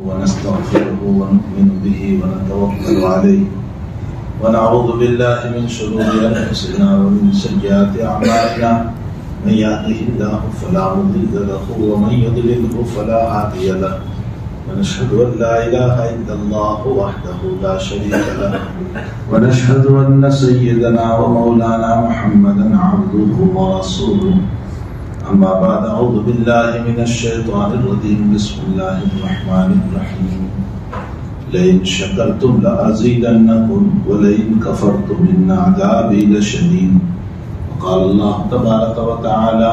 ونستغفره ونؤمن به ونتوكل عليه ونعوذ بالله من شرور أنفسنا ومن سيئات أعمالنا من يهده الله فلا مضل له ومن يضلله فلا هادي له ونشهد أن لا إله إلا الله وحده لا شريك له ونشهد أن سيدنا ومولانا محمدا عبده ورسوله أما بعد أعوذ بالله من الشيطان الرجيم بسم الله الرحمن الرحيم لئن شكرتم لأزيدنكم ولئن كفرتم إن عذابي لشديد وقال الله تبارك وتعالى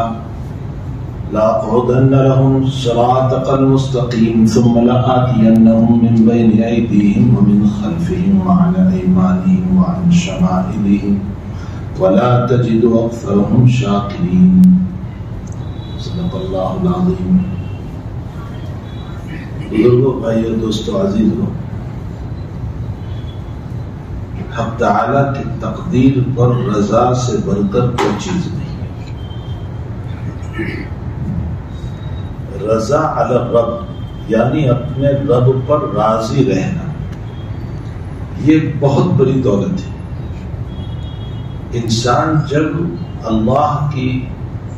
لأقعدن لهم صراطك المستقيم ثم لآتينهم من بين أيديهم ومن خلفهم وعن أيمانهم وعن شمائلهم ولا تجد أكثرهم شاكرين صدق اللہ العظیم۔ بزرگوں، بھائیو، دوستو، عزیزو، حق تعالیٰ کی تقدیر پر رضا سے بڑھ کر کوئی چیز نہیں۔ رضا علی الرب یعنی اپنے رب پر راضی رہنا، یہ بہت بڑی دولت ہے۔ انسان جب اللہ کی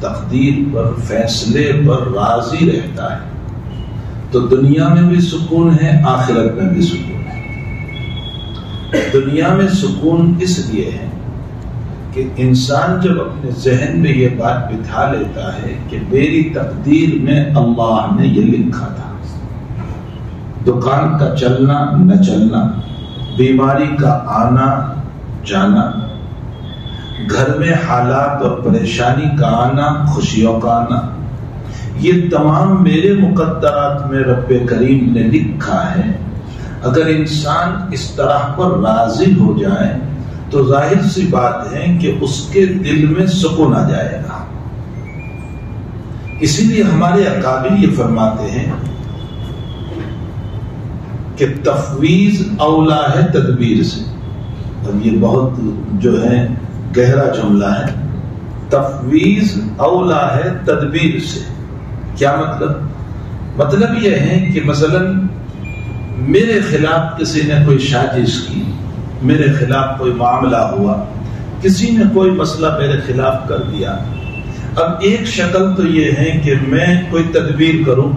تقدیر پر، فیصلے پر راضی رہتا ہے تو دنیا میں بھی سکون ہے، آخرت میں بھی سکون ہے۔ دنیا میں سکون اس لیے ہے کہ انسان جب اپنے ذہن میں یہ بات بٹھا لیتا ہے کہ میری تقدیر میں اللہ نے یہ لکھا تھا، دکان کا چلنا نہ چلنا، بیماری کا آنا جانا، گھر میں حالات اور پریشانی کا آنا، خوشیوں کا آنا، یہ تمام میرے مقدرات میں رب کریم نے لکھا ہے۔ اگر انسان اس طرح پر راضی ہو جائے تو ظاہر سی بات ہے کہ اس کے دل میں سکون آ جائے گا۔ اسی لیے ہمارے اکابر یہ فرماتے ہیں کہ تفویض اولا ہے تدبیر سے۔ اب یہ بہت جو ہے گہرا جملہ ہے، تفویض اولا ہے تدبیر سے۔ کیا مطلب؟ مطلب یہ ہے کہ مثلا میرے خلاف کسی نے کوئی سازش کی، میرے خلاف کوئی معاملہ ہوا، کسی نے کوئی مسئلہ میرے خلاف کر دیا۔ اب ایک شکل تو یہ ہے کہ میں کوئی تدبیر کروں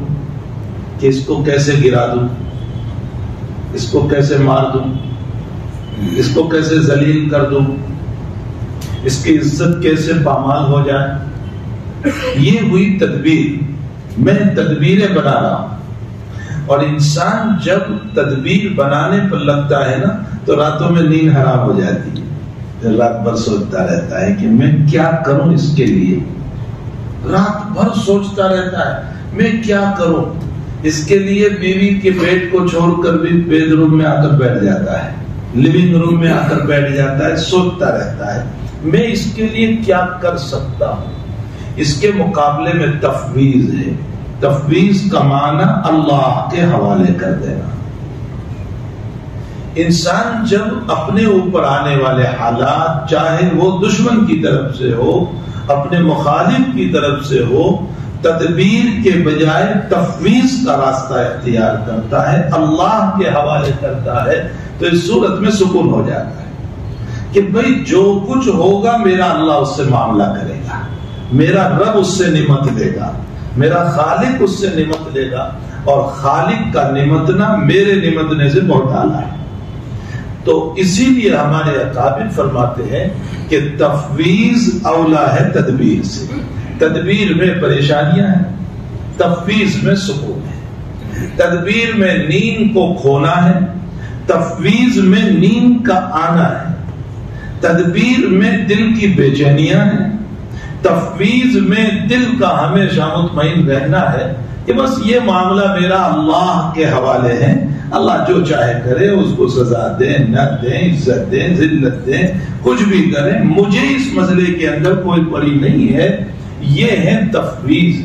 کہ اس کو کیسے گرا دوں، اس کو کیسے مار دوں، اس کو کیسے ذلیل کر دوں، اس کی عزت کیسے پامال ہو جائے۔ یہ ہوئی تدبیر، میں تدبیریں بنا رہا ہوں۔ اور انسان جب تدبیر بنانے پر لگتا ہے نا تو راتوں میں نیند حرام ہو جاتی ہے، پھر رات بھر سوچتا رہتا ہے کہ میں کیا کروں اس کے لیے، رات بھر سوچتا رہتا ہے میں کیا کروں اس کے لیے۔ بیوی کے بیڈ کو چھوڑ کر بھی بیڈ روم میں آ کر بیٹھ جاتا ہے، لیونگ روم میں آ کر بیٹھ جاتا ہے، سوچتا رہتا ہے میں اس کے لیے کیا کر سکتا ہوں۔ اس کے مقابلے میں تفویض ہے۔ تفویض کا معنی اللہ کے حوالے کر دینا۔ انسان جب اپنے اوپر آنے والے حالات، چاہے وہ دشمن کی طرف سے ہو، اپنے مخالف کی طرف سے ہو، تدبیر کے بجائے تفویض کا راستہ اختیار کرتا ہے، اللہ کے حوالے کرتا ہے، تو اس صورت میں سکون ہو جاتا ہے کہ بھئی جو کچھ ہوگا میرا اللہ اس سے معاملہ کرے گا، میرا رب اس سے نمٹ لے گا، میرا خالق اس سے نمٹ لے گا، اور خالق کا نمٹنا میرے نمٹنے سے بہت اعلیٰ ہے۔ تو اسی لیے ہمارے اکابر فرماتے ہیں کہ تفویض اولا ہے تدبیر سے۔ تدبیر میں پریشانیاں ہیں، تفویض میں سکون ہے۔ تدبیر میں نیند کو کھونا ہے، تفویض میں نیند کا آنا ہے۔ تدبیر میں دل کی بے چینیاں ہیں، تفویض میں دل کا ہمیشہ مطمئن رہنا ہے کہ بس یہ معاملہ میرا اللہ کے حوالے ہے، اللہ جو چاہے کرے، اس کو سزا دیں نہ دیں، عزت دیں ذلت دیں، کچھ بھی کریں، مجھے اس مسئلے کے اندر کوئی پڑی نہیں ہے۔ یہ ہے تفویض۔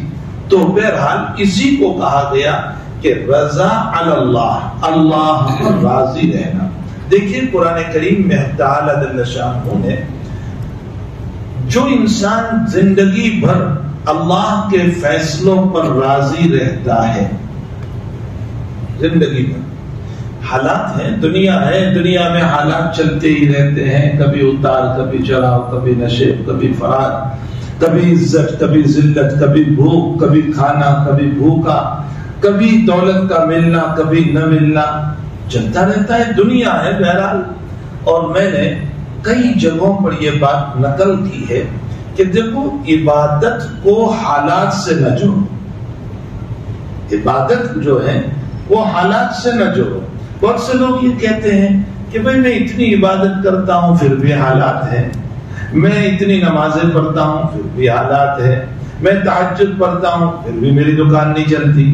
تو بہرحال اسی کو کہا گیا کہ رضا علی اللہ، اللہ پر راضی رہنا۔ دیکھیے قرآن کریم میں تعالیٰ جل شانہ نے جو انسان زندگی بھر اللہ کے فیصلوں پر راضی رہتا ہے زندگی میں حالات ہیں، دنیا ہے، دنیا میں حالات چلتے ہی رہتے ہیں، کبھی اتار کبھی چڑھاؤ، کبھی نشیب کبھی فرار، کبھی عزت کبھی ذلت، کبھی بھوک کبھی کھانا کبھی بھوکا، کبھی دولت کا ملنا کبھی نہ ملنا، چلتا رہتا ہے، دنیا ہے بہرحال۔ اور میں نے کئی جگہوں پر یہ بات نقل کی ہے کہ دیکھو عبادت کو حالات سے نہ جوڑو، عبادت جو ہے وہ حالات سے نہ جوڑو۔ بہت سے لوگ یہ کہتے ہیں کہ بھئی میں اتنی عبادت کرتا ہوں پھر بھی حالات ہیں، میں اتنی نمازیں پڑھتا ہوں پھر بھی حالات ہے، میں تہجد پڑھتا ہوں پھر بھی میری دکان نہیں چلتی،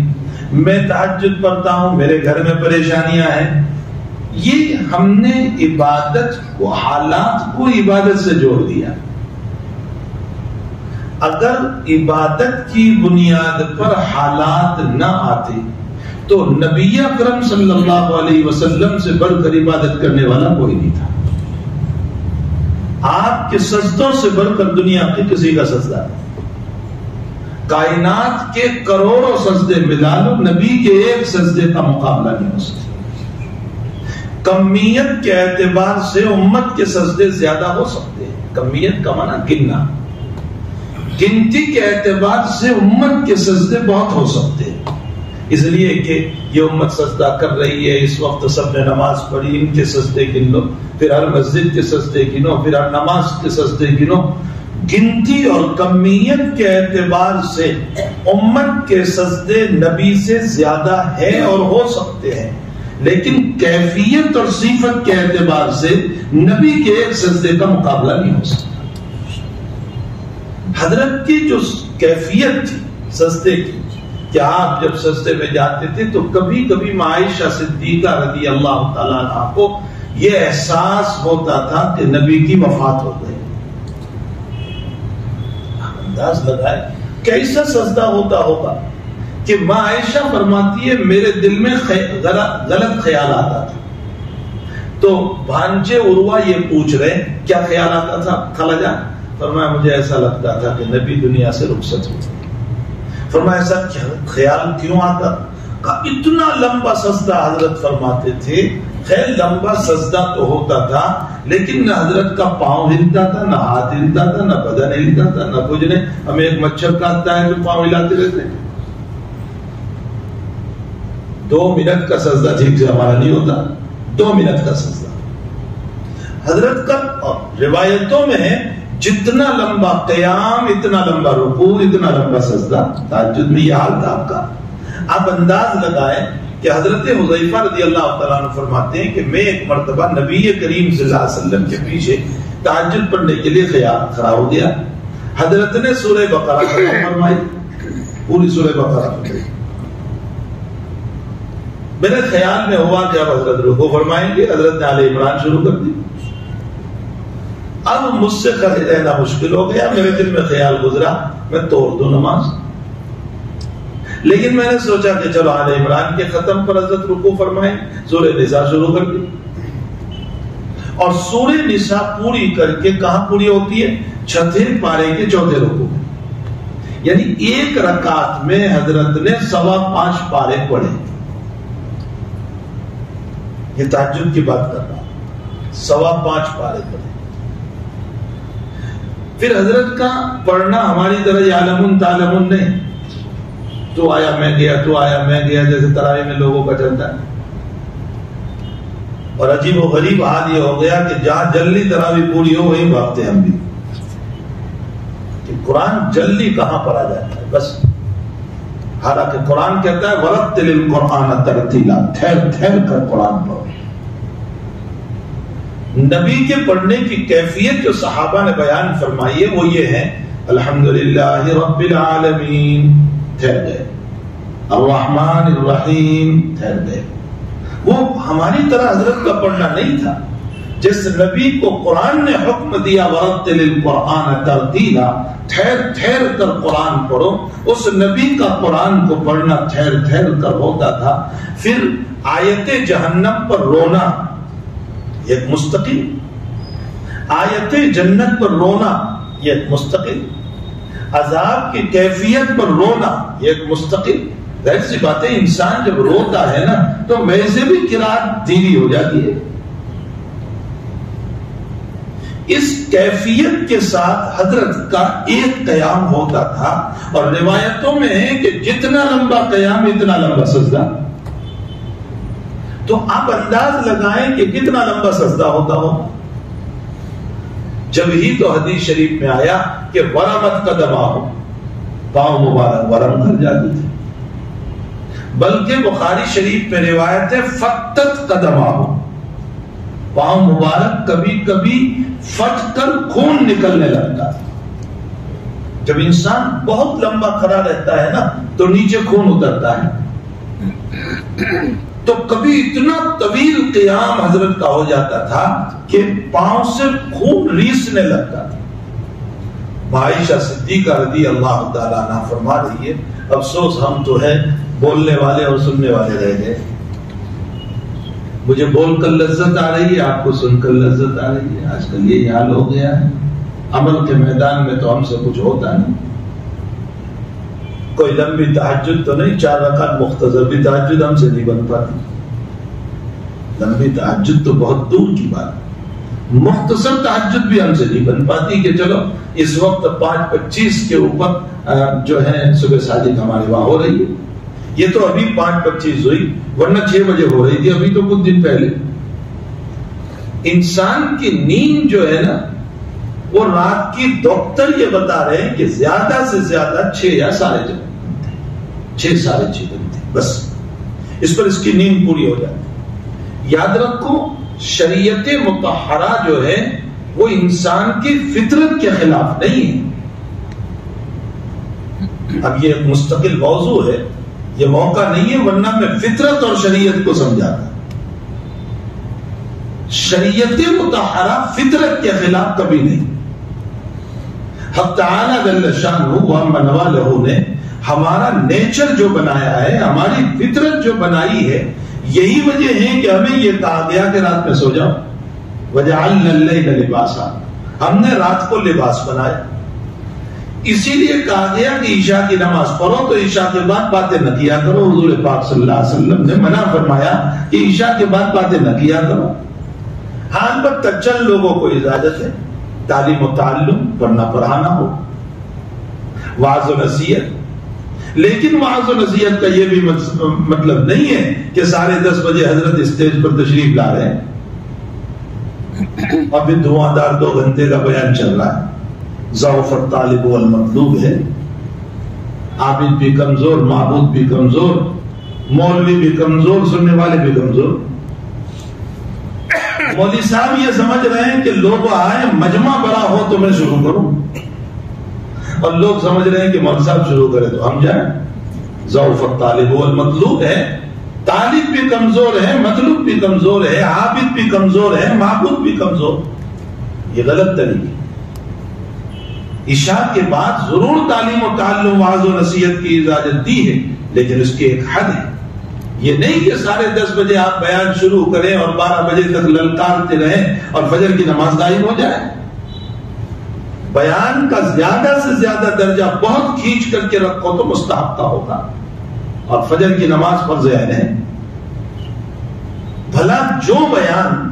میں تہجد پڑھتا ہوں میرے گھر میں پریشانیاں ہیں۔ یہ ہم نے عبادت کو، حالات کو عبادت سے جوڑ دیا۔ اگر عبادت کی بنیاد پر حالات نہ آتے تو نبی اکرم صلی اللہ علیہ وسلم سے بڑھ کر عبادت کرنے والا کوئی نہیں تھا۔ آپ کے سجدوں سے بڑھ کر دنیا کے کسی کا سجدہ نہیں، کائنات کے کروڑوں سجدے ملا لو، نبی کے ایک سجدے کا مقابلہ نہیں ہو سکتا۔ کمیت کے اعتبار سے امت کے سجدے زیادہ ہو سکتے ہیں، کمیت کا معنی گننا، گنتی کے اعتبار سے امت کے سجدے بہت ہو سکتے ہیں، اس لیے کہ یہ امت سجدہ کر رہی ہے، اس وقت سب نے نماز پڑھی، ان کے سجدے گن لو، پھر ہر مسجد کے سجدے گنو، پھر ہر نماز کے سجدے گنو۔ گنتی اور کمیت کے اعتبار سے امت کے سجدے نبی سے زیادہ ہے اور ہو سکتے ہیں، لیکن کیفیت اور صفت کے اعتبار سے نبی کے ایک سجدے کا مقابلہ نہیں ہو سکتا۔ حضرت کی جو کیفیت تھی سجدے کی کہ آپ جب سجدے میں جاتے تھے تو کبھی کبھی عائشہ صدیقہ رضی اللہ تعالیٰ عنہ کو یہ احساس ہوتا تھا کہ نبی کی وفات ہو گئی۔ انداز لگائے کیسا سجدہ ہوتا ہوگا کہ ماں عائشہ فرماتی ہے میرے دل میں غلط خیال آتا تھا، تو بھانجے عروہ یہ پوچھ رہے کیا خیال آتا تھا؟ خالہ جان فرمایا مجھے ایسا لگتا تھا کہ نبی دنیا سے رخصت ہو۔ فرمایا ایسا خیال کیوں آتا؟ اتنا لمبا سجدہ حضرت فرماتے تھے، خیر لمبا سجدہ تو ہوتا تھا لیکن نہ حضرت کا پاؤں ہلتا تھا، نہ ہاتھ ہلتا تھا، نہ بدن ہلتا تھا، نہ کچھ نہیں۔ ہمیں ایک مچھر کاٹتا ہے تو پاؤں ہلاتے رہتے ہیں۔ 2 منٹ کا سجدہ ٹھیک سے ہمارا نہیں ہوتا، 2 منٹ کا سجدہ حضرت کا روایتوں میں ہے جتنا لمبا قیام اتنا لمبا رکوع اتنا لمبا سجدہ۔ تہجد میں یہ حال تھا آپ کا۔ آپ انداز لگائیں کہ حضرت حذیفہ رضی اللہ تعالیٰ عنہ فرماتے ہیں کہ میں ایک مرتبہ نبی کریم صلی اللہ علیہ وسلم کے پیچھے تہجد پڑھنے کے لیے کھڑا ہو گیا، حضرت نے سورہ بقرہ فرمائی، پوری سورہ بقرہ پڑھی۔ میرے خیال میں ہوا کہ اب حضرت رکوع فرمائیں گے، حضرت نے آل عمران شروع کر دی۔ اب مجھ سے کھڑے رہنا مشکل ہو گیا، میرے دل میں خیال گزرا میں توڑ دوں نماز، لیکن میں نے سوچا کہ چلو آل عمران کے ختم پر حضرت رکوع فرمائیں، سورہ نساء شروع کر دی، اور سورہ نساء پوری کر کے کہاں پوری ہوتی ہے؟ چھٹے پارے کے چوتھے رکوع میں، یعنی ایک رکعت میں حضرت نے 5.25 پارے پڑھے۔ یہ تہجد کی بات کر رہا ہوں، 5.25 پارے پڑھے۔ پھر حضرت کا پڑھنا ہماری طرح عالمون تعلمون نہیں، تو آیا میں گیا تو آیا میں گیا جیسے تراویح میں لوگوں کا چلتا ہے۔ اور عجیب و غریب حال یہ ہو گیا کہ جہاں جلدی تراویح پوری ہو وہیں بھاگتے ہم بھی، کہ قرآن جلدی کہاں پڑھا جاتا ہے بس، حالانکہ قرآن کہتا ہے وَرَتِّلِ الْقُرْآنَ تَرْتِيلًا، ٹھہر ٹھہر کر قرآن پڑھو۔ نبی کے پڑھنے کی کیفیت جو صحابہ نے بیان فرمائی ہے وہ یہ ہے الحمدللہ رب العالمین، ٹھہر گئے، الرحمن الرحیم، ٹھہر گئے۔ وہ ہماری طرح حضرت کا پڑھنا نہیں تھا، جس نبی کو قرآن نے حکم دیا وَرَتِّلِ الْقُرْآنَ تَرْتِيلًا، ٹھہر ٹھہر کر قرآن پڑھو، اس نبی کا قرآن کو پڑھنا ٹھہر ٹھہر کر ہوتا تھا۔ پھر آیت جہنم پر رونا یہ ایک مستقل، آیت جنت پر رونا یہ ایک مستقل، عذاب کی کیفیت پر رونا یہ ایک مستقل، ظاہر سی بات ہے انسان جب روتا ہے نا تو ویسے بھی قرات دھیری ہو جاتی ہے. اس کیفیت کے ساتھ حضرت کا ایک قیام ہوتا تھا اور روایتوں میں ہے کہ جتنا لمبا قیام اتنا لمبا سجدہ. تو آپ انداز لگائیں کہ کتنا لمبا سجدہ ہوتا ہو. جب ہی تو حدیث شریف میں آیا کہ ورمت قدمہ، پاؤں مبارک ورم کر جاتی تھی. بلکہ بخاری شریف میں روایت ہے فتت قدمہ، پاؤں مبارک کبھی کبھی پھٹ کر خون نکلنے لگتا ہے. جب انسان بہت لمبا کھڑا رہتا ہے نا تو نیچے خون اترتا ہے. تو کبھی اتنا طویل قیام حضرت کا ہو جاتا تھا کہ پاؤں سے خون ریسنے لگتا تھا. عائشہ صدیقہ رضی اللہ تعالیٰ عنہ فرما رہی ہے افسوس ہم تو ہے بولنے والے اور سننے والے رہ گئے. مجھے بول کر لذت آ رہی ہے، آپ کو سن کر لذت آ رہی ہے. آج کل یہ حال ہو گیا ہے. عمل کے میدان میں تو ہم سے کچھ ہوتا نہیں. کوئی لمبی تہجد تو نہیں، 4 رکعت مختصر بھی تہجد ہم سے نہیں بن پاتی. لمبی تہجد تو بہت دور کی بات. مختصر تہجد بھی ہم سے نہیں بن پاتی کہ چلو اس وقت 5:25 کے اوپر جو ہے صبح صادق ہمارے وہاں ہو رہی ہے. یہ تو ابھی 5:25 ہوئی، ورنہ 6 بجے ہو رہی تھی ابھی تو کچھ دن پہلے. انسان کی نیند جو ہے نا وہ رات کی ڈاکٹر یہ بتا رہے ہیں کہ زیادہ سے زیادہ 6 یا 6:30 6 ساڑھے 6 گھنٹے بس، اس پر اس کی نیند پوری ہو جاتی. یاد رکھو شریعت مطہرہ جو ہے وہ انسان کی فطرت کے خلاف نہیں ہے. اب یہ ایک مستقل موضوع ہے، یہ موقع نہیں ہے، ورنہ میں فطرت اور شریعت کو سمجھاتا. شریعت مطہرہ فطرت کے خلاف کبھی نہیں. حق تعالی جل شانہ وعم نوالہ نے ہمارا نیچر جو بنایا ہے، ہماری فطرت جو بنائی ہے، یہی وجہ ہے کہ ہمیں یہ کہا گیا کہ رات میں سو جاؤ. وجعلنا اللیل لباسا، ہم نے رات کو لباس بنایا. اسی لیے کہا گیا کہ عشاء کی نماز پڑھو تو عشاء کے بعد باتیں نہ کیا کرو. حضور پاک صلی اللہ علیہ وسلم نے منع فرمایا کہ عشاء کے بعد باتیں نہ کیا کرو. ہاں البتہ چند لوگوں کو اجازت ہے تعلیم و تعلم پڑھنا پڑھانا ہو، وعظ و نصیحت. لیکن وعظ و نصیحت کا یہ بھی مطلب نہیں ہے کہ 10:30 بجے حضرت اسٹیج پر تشریف لا رہے ہیں اور پھر دھواں دار 2 گھنٹے کا بیان چل رہا ہے. ضعف الطالب والمطلوب ہے. عابد بھی کمزور، معبود بھی کمزور، مولوی بھی کمزور، سننے والے بھی کمزور. مولوی صاحب یہ سمجھ رہے ہیں کہ لوگ آئے مجمع بڑا ہو تو میں شروع کروں، اور لوگ سمجھ رہے ہیں کہ مولوی صاحب شروع کرے تو ہم جائیں. ضعف الطالب والمطلوب ہے. طالب بھی کمزور ہے، مطلوب بھی کمزور ہے، عابد بھی کمزور ہے، معبود بھی کمزور. یہ غلط طریقہ. عشاء کے بعد ضرور تعلیم و تعلم، وعظ و نصیحت کی اجازت دی ہے، لیکن اس کی ایک حد ہے. یہ نہیں کہ 10:30 بجے آپ بیان شروع کریں اور 12 بجے تک للکارتے رہیں اور فجر کی نماز قائم ہو جائے. بیان کا زیادہ سے زیادہ درجہ بہت کھینچ کر کے رکھو تو مستحب کا ہوگا، اور فجر کی نماز فرض عین ہے. بھلا جو بیان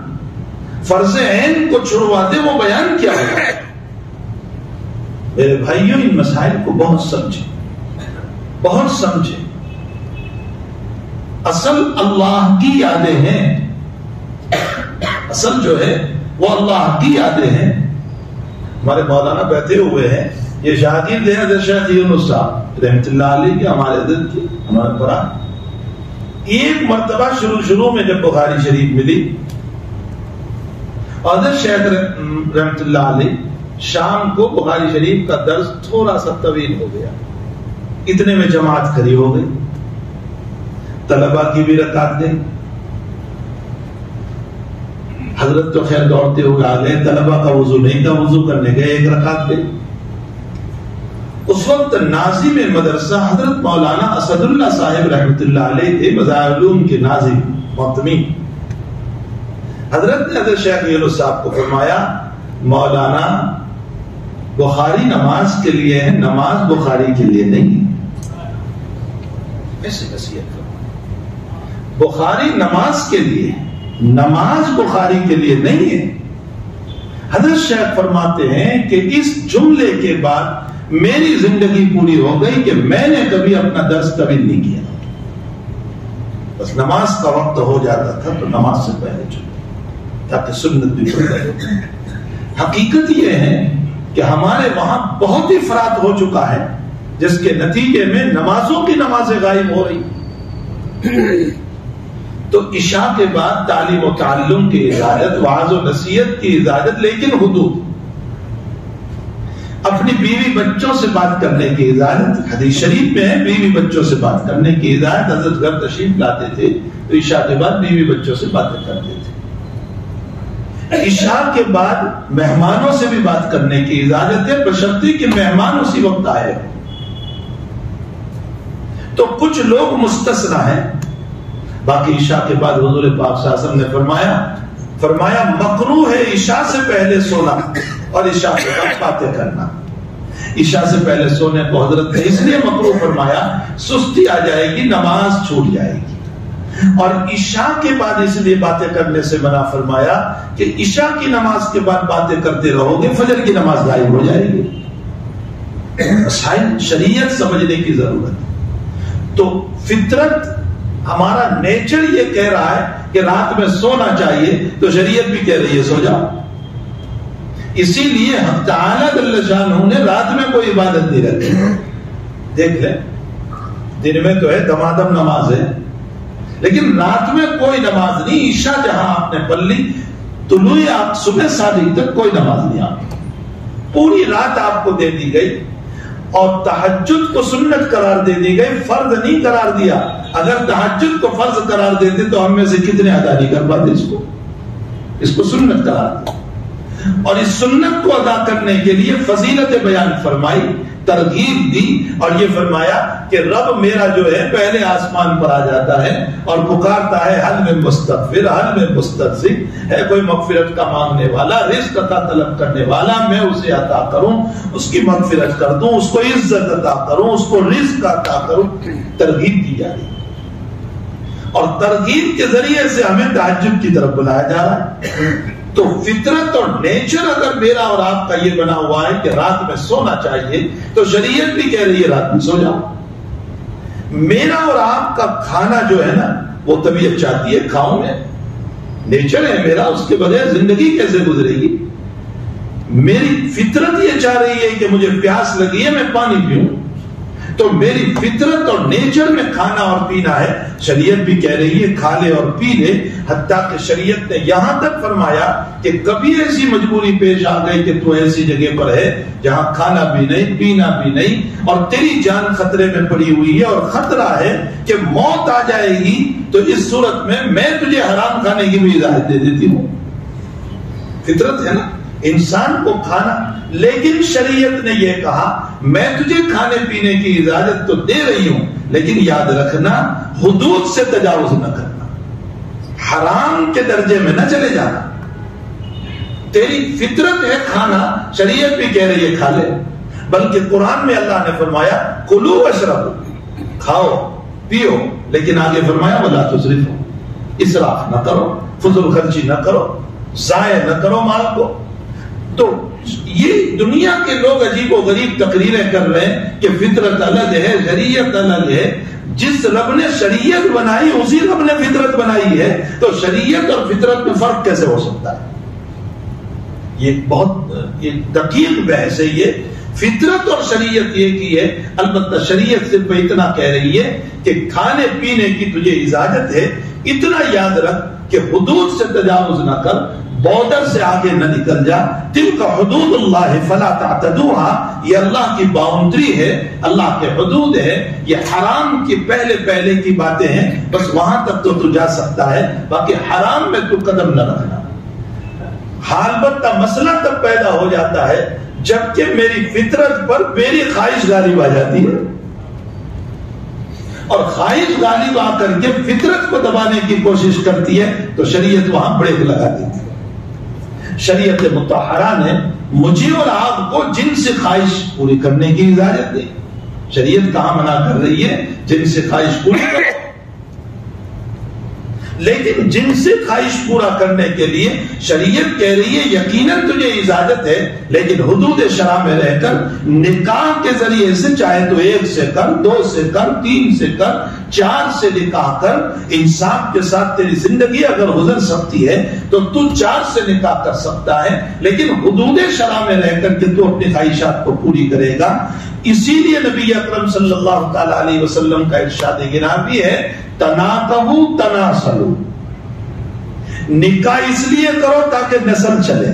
فرض عین کو چھڑوا دے وہ بیان کیا ہوگا؟ میرے بھائیوں ان مسائل کو بہت بہت سمجھے. اصل اللہ کی یادیں ہیں، اصل جو ہے وہ اللہ کی یادیں ہیں. ہمارے مولانا بیٹھے ہوئے ہیں، یہ شاگرد ہیں حضرت شیخ یونس صاحب رحمۃ اللہ علیہ کے، ہمارے دل کے، ہمارے قرآن. ایک مرتبہ شروع میں جب بخاری شریف ملی، حضرت شیخ رحمۃ اللہ علیہ شام کو بخاری شریف کا درس تھوڑا سا طویل ہو گیا. اتنے میں جماعت کھڑی ہو گئی، طلبا کی بھی رکعت دیں. حضرت تو خیر دوڑتے ہوئے آ گئے، طلبا کا وضو نہیں تھا، وضو کرنے گئے، 1 رکعت دیں. اس وقت ناظم مدرسہ حضرت مولانا اسد اللہ صاحب رحمۃ اللہ علیہ تھے، مظاہر علوم کے ناظم محتمی. حضرت نے حضرت شیخ یونس صاحب کو فرمایا، مولانا بخاری نماز کے لیے ہے، نماز بخاری کے لیے نہیں. ایسی نصیحت فرمائی. بخاری نماز کے لیے، نماز بخاری کے لیے نہیں ہے. حضرت شیخ فرماتے ہیں کہ اس جملے کے بعد میری زندگی پوری ہو گئی کہ میں نے کبھی اپنا درس کبھی نہیں کیا. بس نماز کا وقت ہو جاتا تھا تو نماز سے پہلے چلو تاکہ سنت بھی پڑھ جائے. حقیقت یہ ہے کہ ہمارے وہاں بہت افراط ہو چکا ہے، جس کے نتیجے میں نمازوں کی نمازیں غائب ہو رہی. تو عشاء کے بعد تعلیم و تعلم کی اجازت، وعظ و نصیحت کی اجازت، لیکن حدود. اپنی بیوی بچوں سے بات کرنے کی اجازت، حدیث شریف میں ہے بیوی بچوں سے بات کرنے کی اجازت. حضرت گھر تشریف لاتے تھے تو عشاء کے بعد بیوی بچوں سے باتیں کرتے تھے. عشاء کے بعد مہمانوں سے بھی بات کرنے کی اجازت ہے، بشرطے کہ مہمان اسی وقت آئے. تو کچھ لوگ مستثنا ہیں. باقی عشاء کے بعد حضور پاک صلی اللہ علیہ وسلم نے فرمایا مکروہ ہے عشاء سے پہلے سونا اور عشاء کے بعد باتیں کرنا. عشاء سے پہلے سونے کو حضرت نے اس لیے مکروہ فرمایا، سستی آ جائے گی، نماز چھوٹ جائے گی. اور عشاء کے بعد اس لیے باتیں کرنے سے منع فرمایا کہ عشاء کی نماز کے بعد باتیں کرتے رہو گے، فجر کی نماز غائب ہو جائے گی. شریعت سمجھنے کی ضرورت ہے. تو فطرت، ہمارا نیچر یہ کہہ رہا ہے کہ رات میں سونا چاہیے، تو شریعت بھی کہہ رہی ہے سو جاؤ. اسی لیے حق تعالیٰ جل شانہ نے رات میں کوئی عبادت نہیں رکھی. دیکھ لیں، دن میں تو ہے دمادم نماز ہے، لیکن رات میں کوئی نماز نہیں. عشاء جہاں آپ نے پڑھ لی، طلوع آپ صبح صادق تک کوئی نماز نہیں. آپ پوری رات آپ کو دے دی گئی، اور تہجد کو سنت قرار دے دی گئی، فرض نہیں قرار دیا. اگر تہجد کو فرض قرار دیتے تو ہم میں سے کتنے ادا نہیں کر پاتے اس کو سنت قرار دیا. اور اس سنت کو ادا کرنے کے لیے فضیلت بیان فرمائی، ترغیب دی، اور یہ فرمایا کہ رب میرا جو ہے پہلے آسمان پر آ جاتا ہے اور پکارتا ہے حل میں مستغفر، حل میں مسترزق، ہے کوئی مغفرت کا مانگنے والا، رزق عطا طلب کرنے والا، میں اسے عطا کروں، اس کی مغفرت کر دوں، اس کو عزت عطا کروں، اس کو رزق عطا کروں. ترغیب دی جا رہی ہے، اور ترغیب کے ذریعے سے ہمیں تہجد کی طرف بلایا جا رہا ہے. تو فطرت اور نیچر اگر میرا اور آپ کا یہ بنا ہوا ہے کہ رات میں سونا چاہیے، تو شریعت بھی کہہ رہی ہے رات میں سو جاؤ. میرا اور آپ کا کھانا جو ہے نا، وہ طبیعت چاہتی ہے کھاؤں میں، نیچر ہے میرا، اس کے بغیر زندگی کیسے گزرے گی. میری فطرت یہ چاہ رہی ہے کہ مجھے پیاس لگی ہے، میں پانی پیوں. تو میری فطرت اور نیچر میں کھانا اور پینا ہے. شریعت بھی کہہ رہی ہے کھا لے اور پی لے، حتیٰ کہ شریعت نے یہاں تک فرمایا کہ کبھی ایسی مجبوری پیش آ گئی کہ تو ایسی جگہ پر ہے جہاں کھانا بھی نہیں، پینا بھی نہیں، اور تیری جان خطرے میں پڑی ہوئی ہے، اور خطرہ ہے کہ موت آ جائے گی، تو اس صورت میں تجھے حرام کھانے کی بھی اجازت دے دیتی ہوں. فطرت ہے نا انسان کو کھانا. لیکن شریعت نے یہ کہا میں تجھے کھانے پینے کی اجازت تو دے رہی ہوں، لیکن یاد رکھنا حدود سے تجاوز نہ کرنا، حرام کے درجے میں نہ چلے جانا. تیری فطرت ہے کھانا، شریعت بھی کہہ رہی ہے کھا لے. بلکہ قرآن میں اللہ نے فرمایا کلو واشربو، کھاؤ پیو، لیکن آگے فرمایا ولا تسرفو، اسراف نہ کرو، فضول خرچی نہ کرو، ضائع نہ کرو مال کو. تو یہ دنیا کے لوگ عجیب و غریب تقریریں کر رہے ہیں کہ فطرت الگ ہے، شریعت الگ ہے. جس رب نے شریعت بنائی اسی رب نے فطرت بنائی ہے، تو شریعت اور فطرت میں فرق کیسے ہو سکتا ہے؟ یہ بہت دقیق بحث ہے. یہ فطرت اور شریعت یہ کی ہے. البتہ شریعت صرف اتنا کہہ رہی ہے کہ کھانے پینے کی تجھے اجازت ہے، اتنا یاد رکھ کہ حدود سے تجاوز نہ کر، بارڈر سے آگے نہ نکل جا. تلک حدود اللہ فلا تعتدوها، یہ اللہ کی باؤنڈری ہے، اللہ کے حدود ہے. یہ حرام کی پہلے کی باتیں ہیں، بس وہاں تک تو جا سکتا ہے، باقی حرام میں تو قدم نہ رکھنا. البتہ مسئلہ تب پیدا ہو جاتا ہے جبکہ میری فطرت پر میری خواہش غالب آ جاتی ہے، اور خواہش غالب آ کر کے فطرت کو دبانے کی کوشش کرتی ہے، تو شریعت وہاں بریک لگا دیتی ہے. شریعت مطہرہ نے مجھے اور آپ کو جن سے خواہش پوری کرنے کی اجازت دی. شریعت کہاں منع کر رہی ہے؟ جن سے خواہش پوری کرو، لیکن جن سے خواہش پورا کرنے کے لیے شریعت کہہ رہی ہے یقیناً تجھے اجازت ہے، لیکن حدود شرع میں رہ کر نکاح کے ذریعے سے چاہے تو 1 سے کر، 2 سے کر، 3 سے کر، 4 سے نکاح کر، انصاف کے ساتھ تیری زندگی اگر گزر سکتی ہے تو تو 4 سے نکاح کر سکتا ہے، لیکن حدود شرع میں رہ کر کے تو اپنی خواہشات کو پوری کرے گا۔ اسی لیے نبی اکرم صلی اللہ تعالی علیہ وسلم کا ارشاد گرامی ہے تناکحوا تناسلوا، نکاح اس لیے کرو تاکہ نسل چلے۔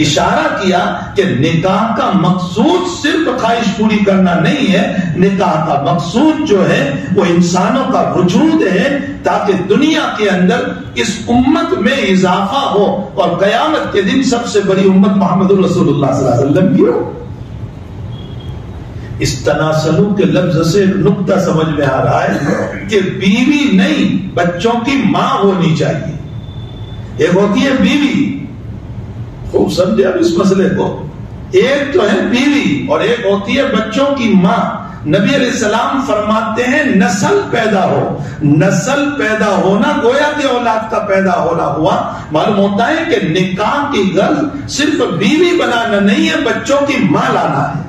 اشارہ کیا کہ نکاح کا مقصود صرف خواہش پوری کرنا نہیں ہے، نکاح کا مقصود جو ہے وہ انسانوں کا وجود ہے تاکہ دنیا کے اندر اس امت میں اضافہ ہو اور قیامت کے دن سب سے بڑی امت محمد رسول اللہ صلی اللہ علیہ وسلم کی ہو۔ اس تناسلو کے لفظ سے ایک نقطہ سمجھ میں آ رہا ہے کہ بیوی نہیں بچوں کی ماں ہونی چاہیے۔ ایک ہوتی ہے بیوی، خوب سمجھے اب اس مسئلے کو، ایک تو ہے بیوی اور ایک ہوتی ہے بچوں کی ماں۔ نبی علیہ السلام فرماتے ہیں نسل پیدا ہو، نسل پیدا ہونا گویا کہ اولاد کا پیدا ہونا ہوا۔ معلوم ہوتا ہے کہ نکاح کی غرض صرف بیوی بنانا نہیں ہے، بچوں کی ماں لانا ہے۔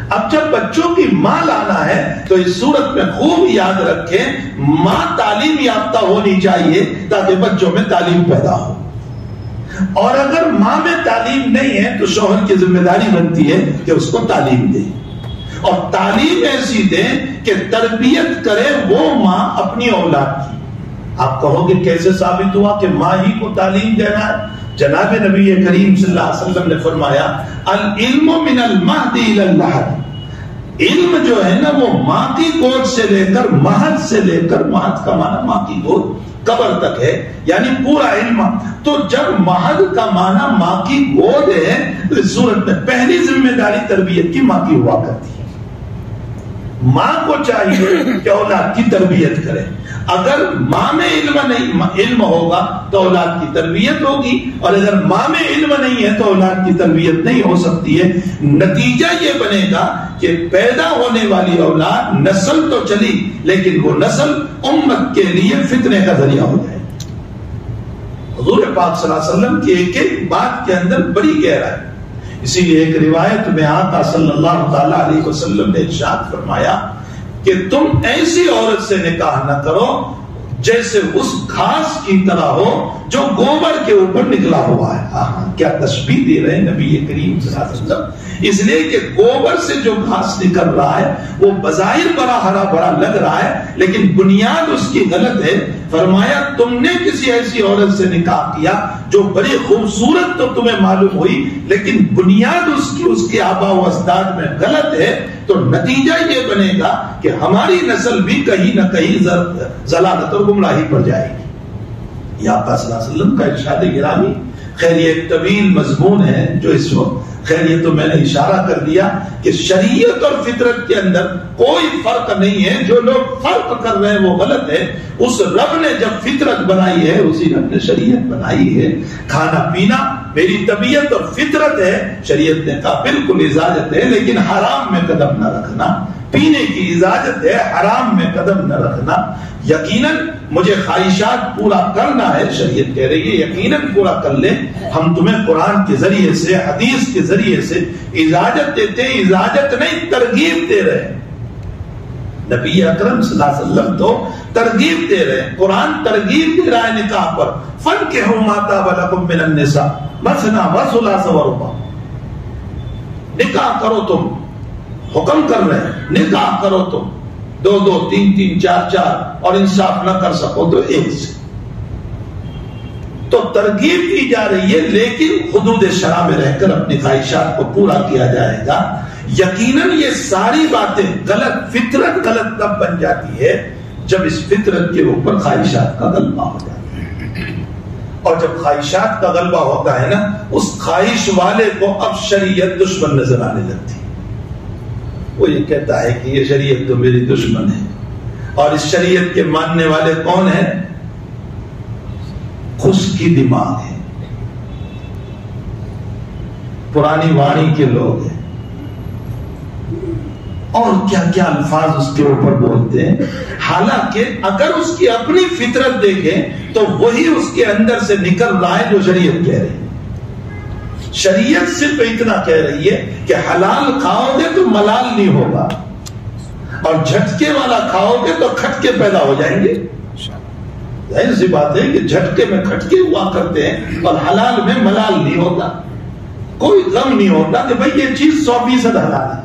اب جب بچوں کی ماں لانا ہے تو اس صورت میں خوب یاد رکھیں ماں تعلیم یافتہ ہونی چاہیے تاکہ بچوں میں تعلیم پیدا ہو، اور اگر ماں میں تعلیم نہیں ہے تو شوہر کی ذمہ داری بنتی ہے کہ اس کو تعلیم دے، اور تعلیم ایسی دے کہ تربیت کرے وہ ماں اپنی اولاد کی۔ آپ کہو گے کیسے ثابت ہوا کہ ماں ہی کو تعلیم دینا ہے؟ جناب نبی کریم صلی اللہ علیہ وسلم نے فرمایا العلم من المہد الی اللحد، علم جو ہے نا وہ ماں کی گود سے لے کر مہد سے لے کر، مہد کا معنی ماں کی گود قبر تک ہے، یعنی پورا علم۔ تو جب مہد کا معنی ماں کی گود ہے تو اس صورت میں پہلی ذمہ داری تربیت کی ماں کی ہوا کرتی ہے۔ ماں کو چاہیے کہ اولاد کی تربیت کرے، اگر ماں میں علم ہوگا تو اولاد کی تربیت ہوگی، اور اگر ماں میں علم نہیں ہے تو اولاد کی تربیت نہیں ہو سکتی ہے۔ نتیجہ یہ بنے گا کہ پیدا ہونے والی اولاد نسل تو چلی لیکن وہ نسل امت کے لیے فتنے کا ذریعہ ہو جائے۔ حضور پاک صلی اللہ علیہ وسلم کی ایک ایک بات کے اندر بڑی گہرائی، اسی لیے ایک روایت میں آقا صلی اللہ تعالی علیہ وسلم نے ارشاد فرمایا کہ تم ایسی عورت سے نکاح نہ کرو جیسے اس گھاس کی طرح ہو جو گوبر کے اوپر نکلا ہوا ہے۔ کیا تشبیہ دے رہے ہیں نبی کریم صلی اللہ علیہ وسلم، اس لیے کہ گوبر سے جو گھاس نکل رہا ہے وہ بظاہر بڑا ہرا بھرا لگ رہا ہے لیکن بنیاد اس کی غلط ہے۔ فرمایا تم نے کسی ایسی عورت سے نکاح کیا جو بڑی خوبصورت تو تمہیں معلوم ہوئی لیکن بنیاد اس کے آبا و اجداد میں غلط ہے، تو نتیجہ یہ بنے گا کہ ہماری نسل بھی کہیں نہ کہیں ضلالت اور گمراہی پر جائے گی۔ یہ آقا صلی اللہ علیہ وسلم کا ارشاد گرامی۔ خیر یہ ایک طویل مضمون ہے جو اس وقت، خیر یہ تو میں نے اشارہ کر دیا کہ شریعت اور فطرت کے اندر کوئی فرق نہیں ہے، جو لوگ فرق کر رہے ہیں وہ غلط ہے۔ اس رب نے جب فطرت بنائی ہے اسی رب نے شریعت بنائی ہے۔ کھانا پینا میری طبیعت اور فطرت ہے، شریعت نے کہا بالکل اجازت ہے لیکن حرام میں قدم نہ رکھنا، پینے کی اجازت ہے حرام میں قدم نہ رکھنا۔ یقیناً مجھے خواہشات پورا کرنا ہے، شریعت کہہ رہی ہے یقیناً پورا کر لیں، ہم تمہیں قرآن کے ذریعے سے حدیث کے ذریعے سے اجازت دیتے ہیں، اجازت نہیں ترغیب دے رہے ہیں۔ نبی اکرم صلی اللہ علیہ وسلم تو ترغیب دے رہے ہیں، قرآن ترغیب دے رہا ہے نکاح پر۔ فَانكِحُوا مَا طَابَ لَكُم مِّنَ النِّسَاءِ مَثْنَىٰ وَثُلَاثَ وَرُبَاعَ، نکاح کرو، تم حکم کر رہے ہیں نکاح کرو تم 2 2 3 3 4 4، اور انصاف نہ کر سکو تو 1 سے۔ تو ترغیب کی جا رہی ہے لیکن حدود شرع میں رہ کر اپنی خواہشات کو پورا کیا جائے گا۔ یقیناً یہ ساری باتیں غلط، فطرت غلط تب بن جاتی ہے جب اس فطرت کے اوپر خواہشات کا غلبہ ہو جاتا ہے، اور جب خواہشات کا غلبہ ہوتا ہے نا اس خواہش والے کو اب شریعت دشمن نظر آنے لگتی ہے۔ وہ یہ کہتا ہے کہ یہ شریعت تو میری دشمن ہے، اور اس شریعت کے ماننے والے کون ہیں؟ خشکی دماغ ہے، پرانی وانی کے لوگ ہیں۔ اور کیا کیا الفاظ اس کے اوپر بولتے ہیں. حالانکہ اگر اس کی اپنی فطرت دیکھیں تو وہی اس کے اندر سے نکل رہا ہے جو شریعت کہہ رہی ہے. شریعت صرف اتنا کہہ رہی ہے کہ حلال کھاؤ گے تو ملال نہیں ہوگا، اور جھٹکے والا کھاؤ گے تو کھٹکے پیدا ہو جائیں گے. ظاہر سی بات ہے کہ جھٹکے میں کھٹکے ہوا کرتے ہیں اور حلال میں ملال نہیں ہوتا. کوئی غم نہیں ہوتا کہ بھئی یہ چیز 100% حلال ہے.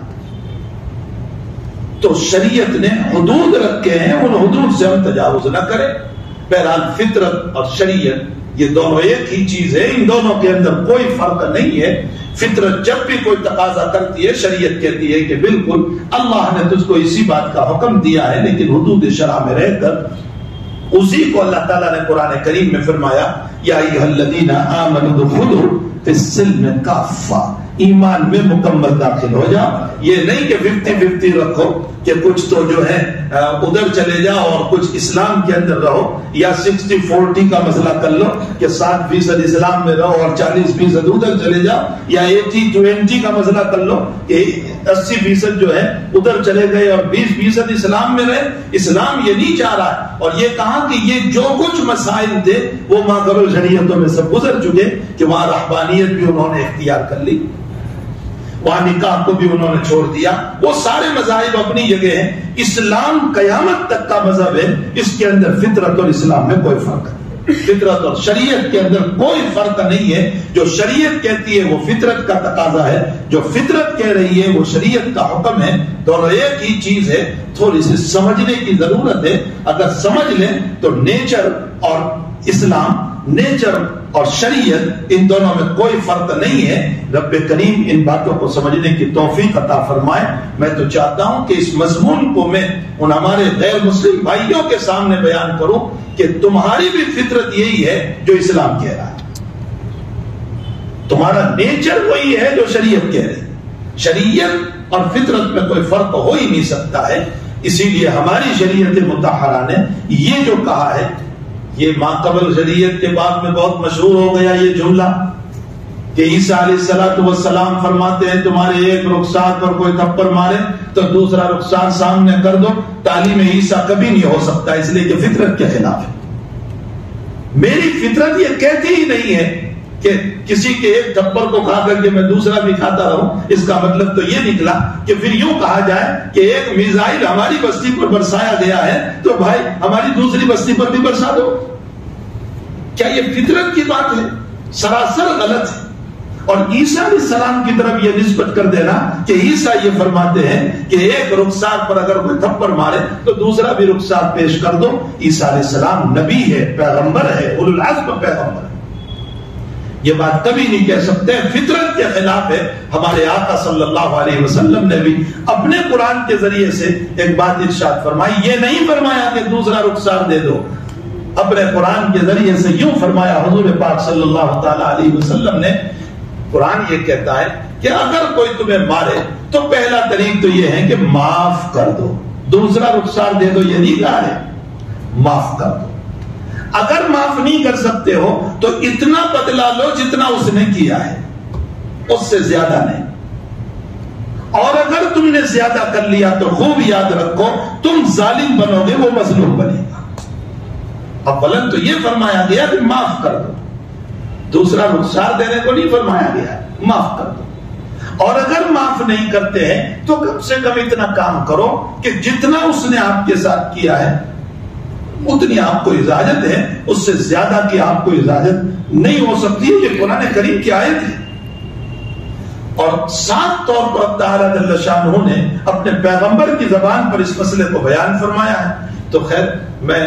تو شریعت نے حدود رکھے ہیں، ان حدود سے ہم تجاوز نہ کریں. بہرحال فطرت اور شریعت یہ دونوں ایک ہی چیز ہے، ان دونوں کے اندر کوئی فرق نہیں ہے. فطرت جب بھی کوئی تقاضا کرتی ہے شریعت کہتی ہے کہ بالکل اللہ نے تجھ کو اسی بات کا حکم دیا ہے، لیکن حدود شرع میں رہ کر. اسی کو اللہ تعالیٰ نے قرآن کریم میں فرمایا یا ایھا الذین آمنوا ادخلوا فی السلم کافہ، ایمان میں مکمل داخل ہو جاؤ. یہ نہیں کہ 50-50 رکھو کہ کچھ تو جو ہے ادھر چلے جاؤ اور کچھ اسلام کے اندر رہو، یا 60-40 کا مسئلہ کر لو کہ 60% اسلام میں رہو اور 40% ادھر چلے جاؤ، یا 80-20 کا مسئلہ کر لو کہ 80% جو ہے ادھر چلے گئے اور 20% اسلام میں رہے. اسلام یہ نہیں چاہ رہا ہے، اور یہ کہا کہ یہ جو کچھ مسائل تھے وہ ماکرو شریعتوں میں سب گزر چکے، کہ وہاں رہبانیت بھی انہوں نے اختیار کر لی، وہاں نکاح کو بھی انہوں نے چھوڑ دیا. وہ سارے مذاہب اپنی جگہ ہیں. اسلام قیامت تک کا مذہب ہے، اس کے اندر فطرت اور اسلام میں کوئی فرق نہیں. فطرت اور شریعت کے اندر کوئی فرق نہیں ہے. جو شریعت کہتی ہے وہ فطرت کا تقاضا ہے، جو فطرت کہہ رہی ہے وہ شریعت کا حکم ہے. دونوں ایک ہی چیز ہے. تھوڑی سی سمجھنے کی ضرورت ہے. اگر سمجھ لیں تو نیچر اور اسلام، نیچر اور شریعت، ان دونوں میں کوئی فرق نہیں ہے. رب کریم ان باتوں کو سمجھنے کی توفیق عطا فرمائے. میں تو چاہتا ہوں کہ اس مضمون کو میں ان ہمارے غیر مسلم بھائیوں کے سامنے بیان کروں کہ تمہاری بھی فطرت یہی ہے جو اسلام کہہ رہا ہے، تمہارا نیچر وہی ہے جو شریعت کہہ رہی ہے. شریعت اور فطرت میں کوئی فرق ہو ہی نہیں سکتا ہے. اسی لیے ہماری شریعت مطہرہ نے یہ جو کہا ہے، یہ ماقبل شریعت کے بعد میں بہت مشہور ہو گیا یہ جملہ کہ عیسیٰ علیہ السلام فرماتے ہیں تمہارے ایک رخسار پر کوئی تھپڑ مارے تو دوسرا رخسار سامنے کر دو. تعلیم عیسیٰ کبھی نہیں ہو سکتا، اس لیے کہ فطرت کے خلاف ہے. میری فطرت یہ کہتی ہی نہیں ہے کہ کسی کے ایک تھپڑ کو کھا کر کے میں دوسرا بھی کھاتا رہوں. اس کا مطلب تو یہ نکلا کہ پھر یوں کہا جائے کہ ایک میزائل ہماری بستی پر برسایا گیا ہے تو بھائی ہماری دوسری بستی پر بھی برسا دو. کیا یہ فطرت کی بات ہے؟ سراسر غلط ہے. اور عیسیٰ علیہ السلام کی طرف یہ نسبت کر دینا کہ عیسیٰ یہ فرماتے ہیں کہ ایک رخسار پر اگر کوئی تھپڑ مارے تو دوسرا بھی رخسار پیش کر دو. عیسیٰ علیہ السلام نبی ہے، پیغمبر ہے، اولو العزم پیغمبر ہے. یہ بات کبھی نہیں کہہ سکتے. فطرت کے خلاف ہے. ہمارے آقا صلی اللہ علیہ وسلم نے بھی اپنے قرآن کے ذریعے سے ایک بات ارشاد فرمائی. یہ نہیں فرمایا کہ دوسرا رخسار دے دو. اپنے قرآن کے ذریعے سے یوں فرمایا حضور پاک صلی اللہ تعالی علیہ وسلم نے. قرآن یہ کہتا ہے کہ اگر کوئی تمہیں مارے تو پہلا طریق تو یہ ہے کہ معاف کر دو. دوسرا رخسار دے دو یہ نہیں کہا ہے، معاف کر دو. اگر معاف نہیں کر سکتے ہو تو اتنا بدلا لو جتنا اس نے کیا ہے، اس سے زیادہ نہیں. اور اگر تم نے زیادہ کر لیا تو خوب یاد رکھو تم ظالم بنو گے، وہ مظلوم بنے گا. اولاً تو یہ فرمایا گیا کہ معاف کر دو، دوسرا رخسار دینے کو نہیں فرمایا گیا، معاف کر دو. اور اگر معاف نہیں کرتے ہیں تو کم سے کم اتنا کام کرو کہ جتنا اس نے آپ کے ساتھ کیا ہے اتنی آپ کو اجازت ہے، اس سے زیادہ کی آپ کو اجازت نہیں ہو سکتی. یہ قرآن کریم کی آیت ہے. اور صاف طور پر تعالیٰ جل شانہ نے اپنے پیغمبر کی زبان پر اس مسئلے کو بیان فرمایا ہے. تو خیر میں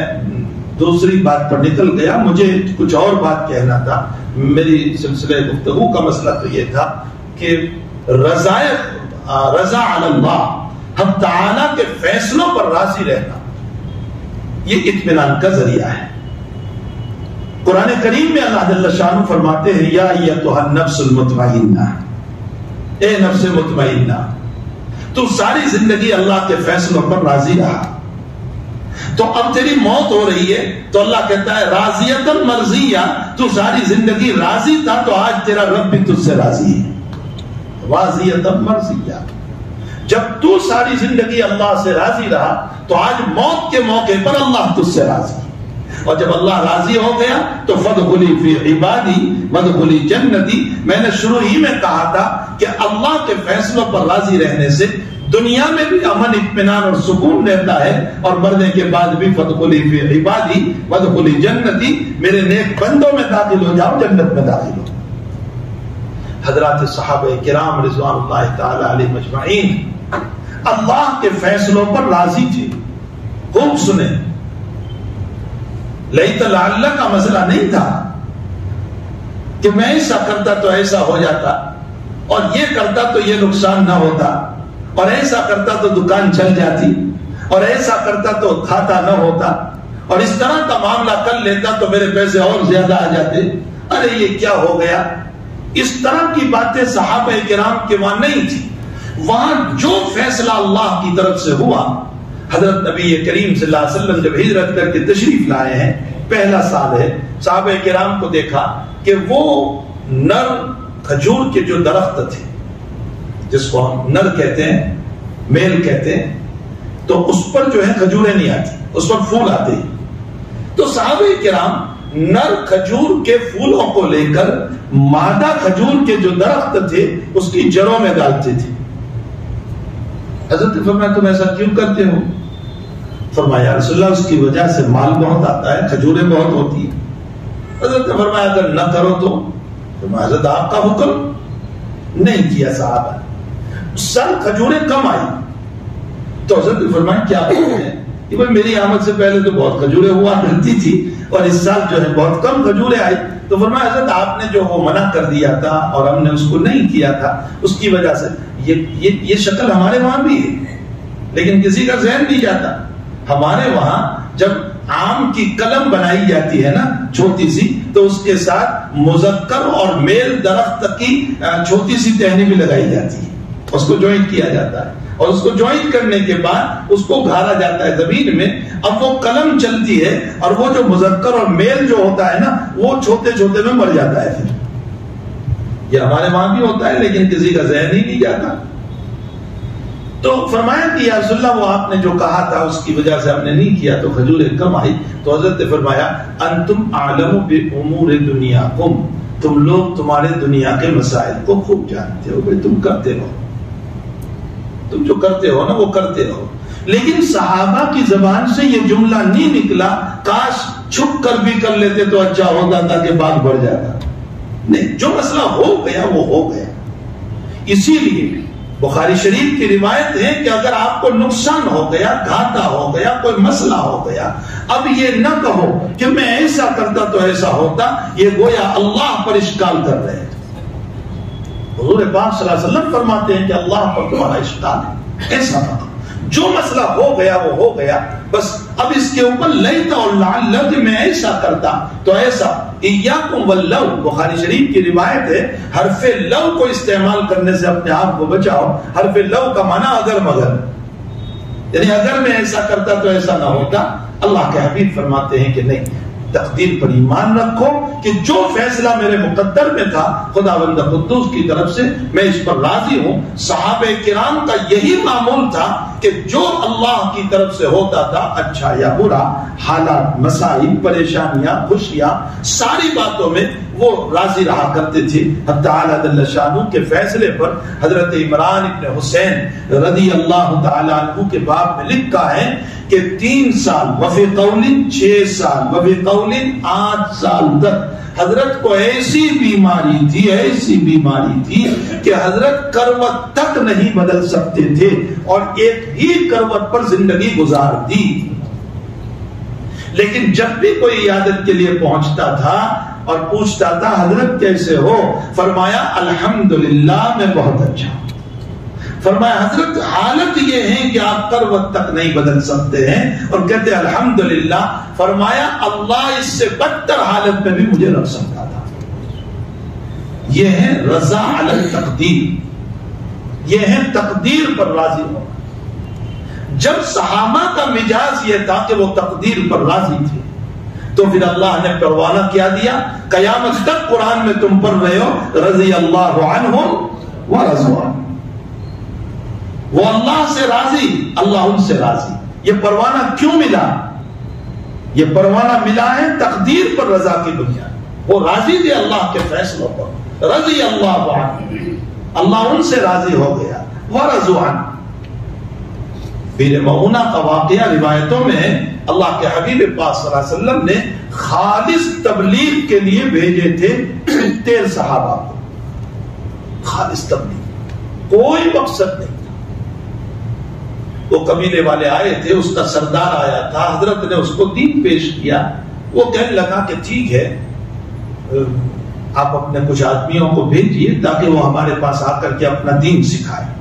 دوسری بات پر نکل گیا. مجھے کچھ اور بات کہنا تھا. میری سلسلہ گفتگو کا مسئلہ تو یہ تھا کہ رضا علی اللہ، ہم تعالیٰ کے فیصلوں پر راضی رہنا، یہ اطمینان کا ذریعہ ہے. قرآن کریم میں اللہ جل شانہ فرماتے ہیں یا ایتھا النفس المطمئنہ، اے نفس مطمئنہ تو ساری زندگی اللہ کے فیصلوں پر راضی رہا. تو اب تیری موت ہو رہی ہے تو اللہ کہتا ہے راضیۃ مرضیہ، تو ساری زندگی راضی تھا تو آج تیرا رب بھی تجھ سے راضی ہے. راضیۃ مرضیہ، جب تو ساری زندگی اللہ سے راضی رہا تو آج موت کے موقع پر اللہ تجھ سے راضی، اور جب اللہ راضی ہو گیا تو فادخلی فی عبادی وادخلی جنتی۔ میں نے شروع ہی میں کہا تھا کہ اللہ کے فیصلوں پر راضی رہنے سے دنیا میں بھی امن اطمینان اور سکون رہتا ہے، اور مرنے کے بعد بھی فادخلی فی عبادی وادخلی جنتی، میرے نیک بندوں میں داخل ہو جاؤ، جنت میں داخل ہو۔ حضرات صحابہ کرام رضوان اللہ تعالی علیہم اجمعین اللہ کے فیصلوں پر راضی تھے۔ خوب سنیں، لیت لعل کا مسئلہ نہیں تھا کہ میں ایسا کرتا تو ایسا ہو جاتا، اور یہ کرتا تو یہ نقصان نہ ہوتا، اور ایسا کرتا تو دکان چل جاتی، اور ایسا کرتا تو کھاتا نہ ہوتا، اور اس طرح کا معاملہ کر لیتا تو میرے پیسے اور زیادہ آ جاتے، ارے یہ کیا ہو گیا۔ اس طرح کی باتیں صحابہ کرام کے وہاں نہیں تھی۔ وہاں جو فیصلہ اللہ کی طرف سے ہوا، حضرت نبی کریم صلی اللہ علیہ وسلم جب ہجرت کر کے تشریف لائے ہیں، پہلا سال ہے، صحابہ کرام کو دیکھا کہ وہ نر کھجور کے جو درخت تھے، جس کو ہم نر کہتے ہیں، میل کہتے ہیں، تو اس پر جو ہے کھجوریں نہیں آتی، اس پر پھول آتے ہیں۔ تو صحابہ کرام نر کھجور کے پھولوں کو لے کر مادہ کھجور کے جو درخت تھے اس کی جڑوں میں ڈالتے تھے۔ حضرت فرمایا تم ایسا کیوں کرتے ہو؟ فرمایا رسول اللہ اس کی وجہ سے مال بہت آتا ہے، کھجوریں بہت ہوتی ہیں۔ حضرت نے فرمایا اگر نہ کرو تو؟ فرمایا حضرت آپ کا حکم نہیں کیا صاحب، سر کھجوریں کم آئی تو حضرت نے فرمایا کیا بات ہے کہ بھائی میری آمد سے پہلے تو بہت کھجوریں ہوا کرتی تھی اور اس سال جو ہے بہت کم کھجوریں آئی۔ تو فرمایا حضرت آپ نے جو وہ منع کر دیا تھا اور ہم نے اس کو نہیں کیا تھا، اس کی وجہ سے یہ شکل ہمارے وہاں بھی ہے، لیکن کسی کا ذہن نہیں جاتا۔ ہمارے وہاں جب آم کی کلم بنائی جاتی ہے نا چھوٹی سی، تو اس کے ساتھ مذکر اور میل درخت کی چھوٹی سی ٹہنی بھی لگائی جاتی ہے، اس کو جوائنٹ کیا جاتا ہے، اور اس کو جوائنٹ کرنے کے بعد اس کو گھارا جاتا ہے زمین میں۔ اب وہ قلم چلتی ہے اور وہ جو مذکر اور میل جو ہوتا ہے نا وہ چھوٹے چھوٹے میں مر جاتا ہے۔ پھر یہ ہمارے وہاں بھی ہوتا ہے لیکن کسی کا ذہن ہی نہیں جاتا۔ تو فرمایا کہ یا رسول اللہ وہ آپ نے جو کہا تھا اس کی وجہ سے ہم نے نہیں کیا تو کھجوریں کم آئی۔ تو حضرت نے فرمایا انتم اعلم بامور دنیاکم، تم لوگ تمہارے دنیا کے مسائل کو خوب جانتے ہو، بھائی تم کرتے رہو، تم جو کرتے ہو نا وہ کرتے رہو۔ لیکن صحابہ کی زبان سے یہ جملہ نہیں نکلا کاش چھپ کر بھی کر لیتے تو اچھا ہوتا تاکہ بات بڑھ جاتا، نہیں، جو مسئلہ ہو گیا وہ ہو گیا۔ اسی لیے بخاری شریف کی روایت ہے کہ اگر آپ کو نقصان ہو گیا، گھاٹا ہو گیا، کوئی مسئلہ ہو گیا، اب یہ نہ کہو کہ میں ایسا کرتا تو ایسا ہوتا، یہ گویا اللہ پر اشکال کر رہے ہیں۔ حضور پاک صلی اللہ علیہ وسلم فرماتے ہیں کہ اللہ پر تمہارا اشکال ہے، ایسا نہ کرو، جو مسئلہ ہو گیا وہ ہو گیا، بس اب اس کے اوپر لیتا اور لعل کہ میں ایسا کرتا تو ایسا۔ ایاکم واللو، بخاری شریف کی روایت ہے، حرف لو کو استعمال کرنے سے اپنے آپ کو بچاؤ۔ حرف لو کا معنی اگر مگر، یعنی اگر میں ایسا کرتا تو ایسا نہ ہوتا۔ اللہ کے حبیب فرماتے ہیں کہ نہیں، تقدیر پر ایمان رکھو کہ جو فیصلہ میرے مقدر میں تھا خداوند قدوس کی طرف سے میں اس پر راضی ہوں۔ صحابہ کرام کا یہی معمول تھا کہ جو اللہ کی طرف سے ہوتا تھا، اچھا یا برا، حالات، مسائل، پریشانیاں، خوشیاں، ساری باتوں میں وہ راضی رہا کرتے تھے۔ تعالی جل شانہ کے فیصلے پر حضرت عمران ابن حسین رضی اللہ تعالی عنہ کے باب میں لکھا ہے کہ 3 سال وفی قول 6 سال وفی قول 8 سال تک حضرت کو ایسی بیماری تھی، ایسی بیماری تھی کہ حضرت کروٹ تک نہیں بدل سکتے تھے اور ایک ہی کروٹ پر زندگی گزار دی۔ لیکن جب بھی کوئی عیادت کے لیے پہنچتا تھا اور پوچھتا تھا حضرت کیسے ہو، فرمایا الحمدللہ میں بہت اچھا ہوں۔ فرمایا حضرت حالت یہ ہے کہ آپ کروٹ تک نہیں بدل سکتے ہیں اور کہتے ہیں الحمدللہ۔ فرمایا اللہ اس سے بدتر حالت میں بھی مجھے رکھ سکتا تھا۔ یہ ہے رضا علی التقدیر، یہ ہے تقدیر پر راضی ہونا۔ جب صحابہ کا مزاج یہ تھا کہ وہ تقدیر پر راضی تھے تو پھر اللہ نے پروانہ کیا دیا، قیامت تک قرآن میں تم پڑھ رہے ہو رضی اللہ عنہم ورضوا عنہ۔ وہ اللہ سے راضی، اللہ ان سے راضی۔ یہ پروانہ کیوں ملا؟ یہ پروانہ ملا ہے تقدیر پر رضا کی بنیاد۔ وہ راضی تھے اللہ کے فیصلوں پر، رضی اللہ عنہ، اللہ ان سے راضی ہو گیا۔ ورضوا عنہ، بیر معونہ کا واقعہ روایتوں میں اللہ کے حبیب پاک صلی اللہ علیہ وسلم نے خالص تبلیغ کے لیے بھیجے تھے 70 صحابہ کو، خالص تبلیغ، کوئی مقصد نہیں تھا۔ وہ قبیلے والے آئے تھے، اس کا سردار آیا تھا، حضرت نے اس کو دین پیش کیا۔ وہ کہنے لگا کہ ٹھیک ہے، آپ اپنے کچھ آدمیوں کو بھیجیے تاکہ وہ ہمارے پاس آ کر کے اپنا دین سکھائے۔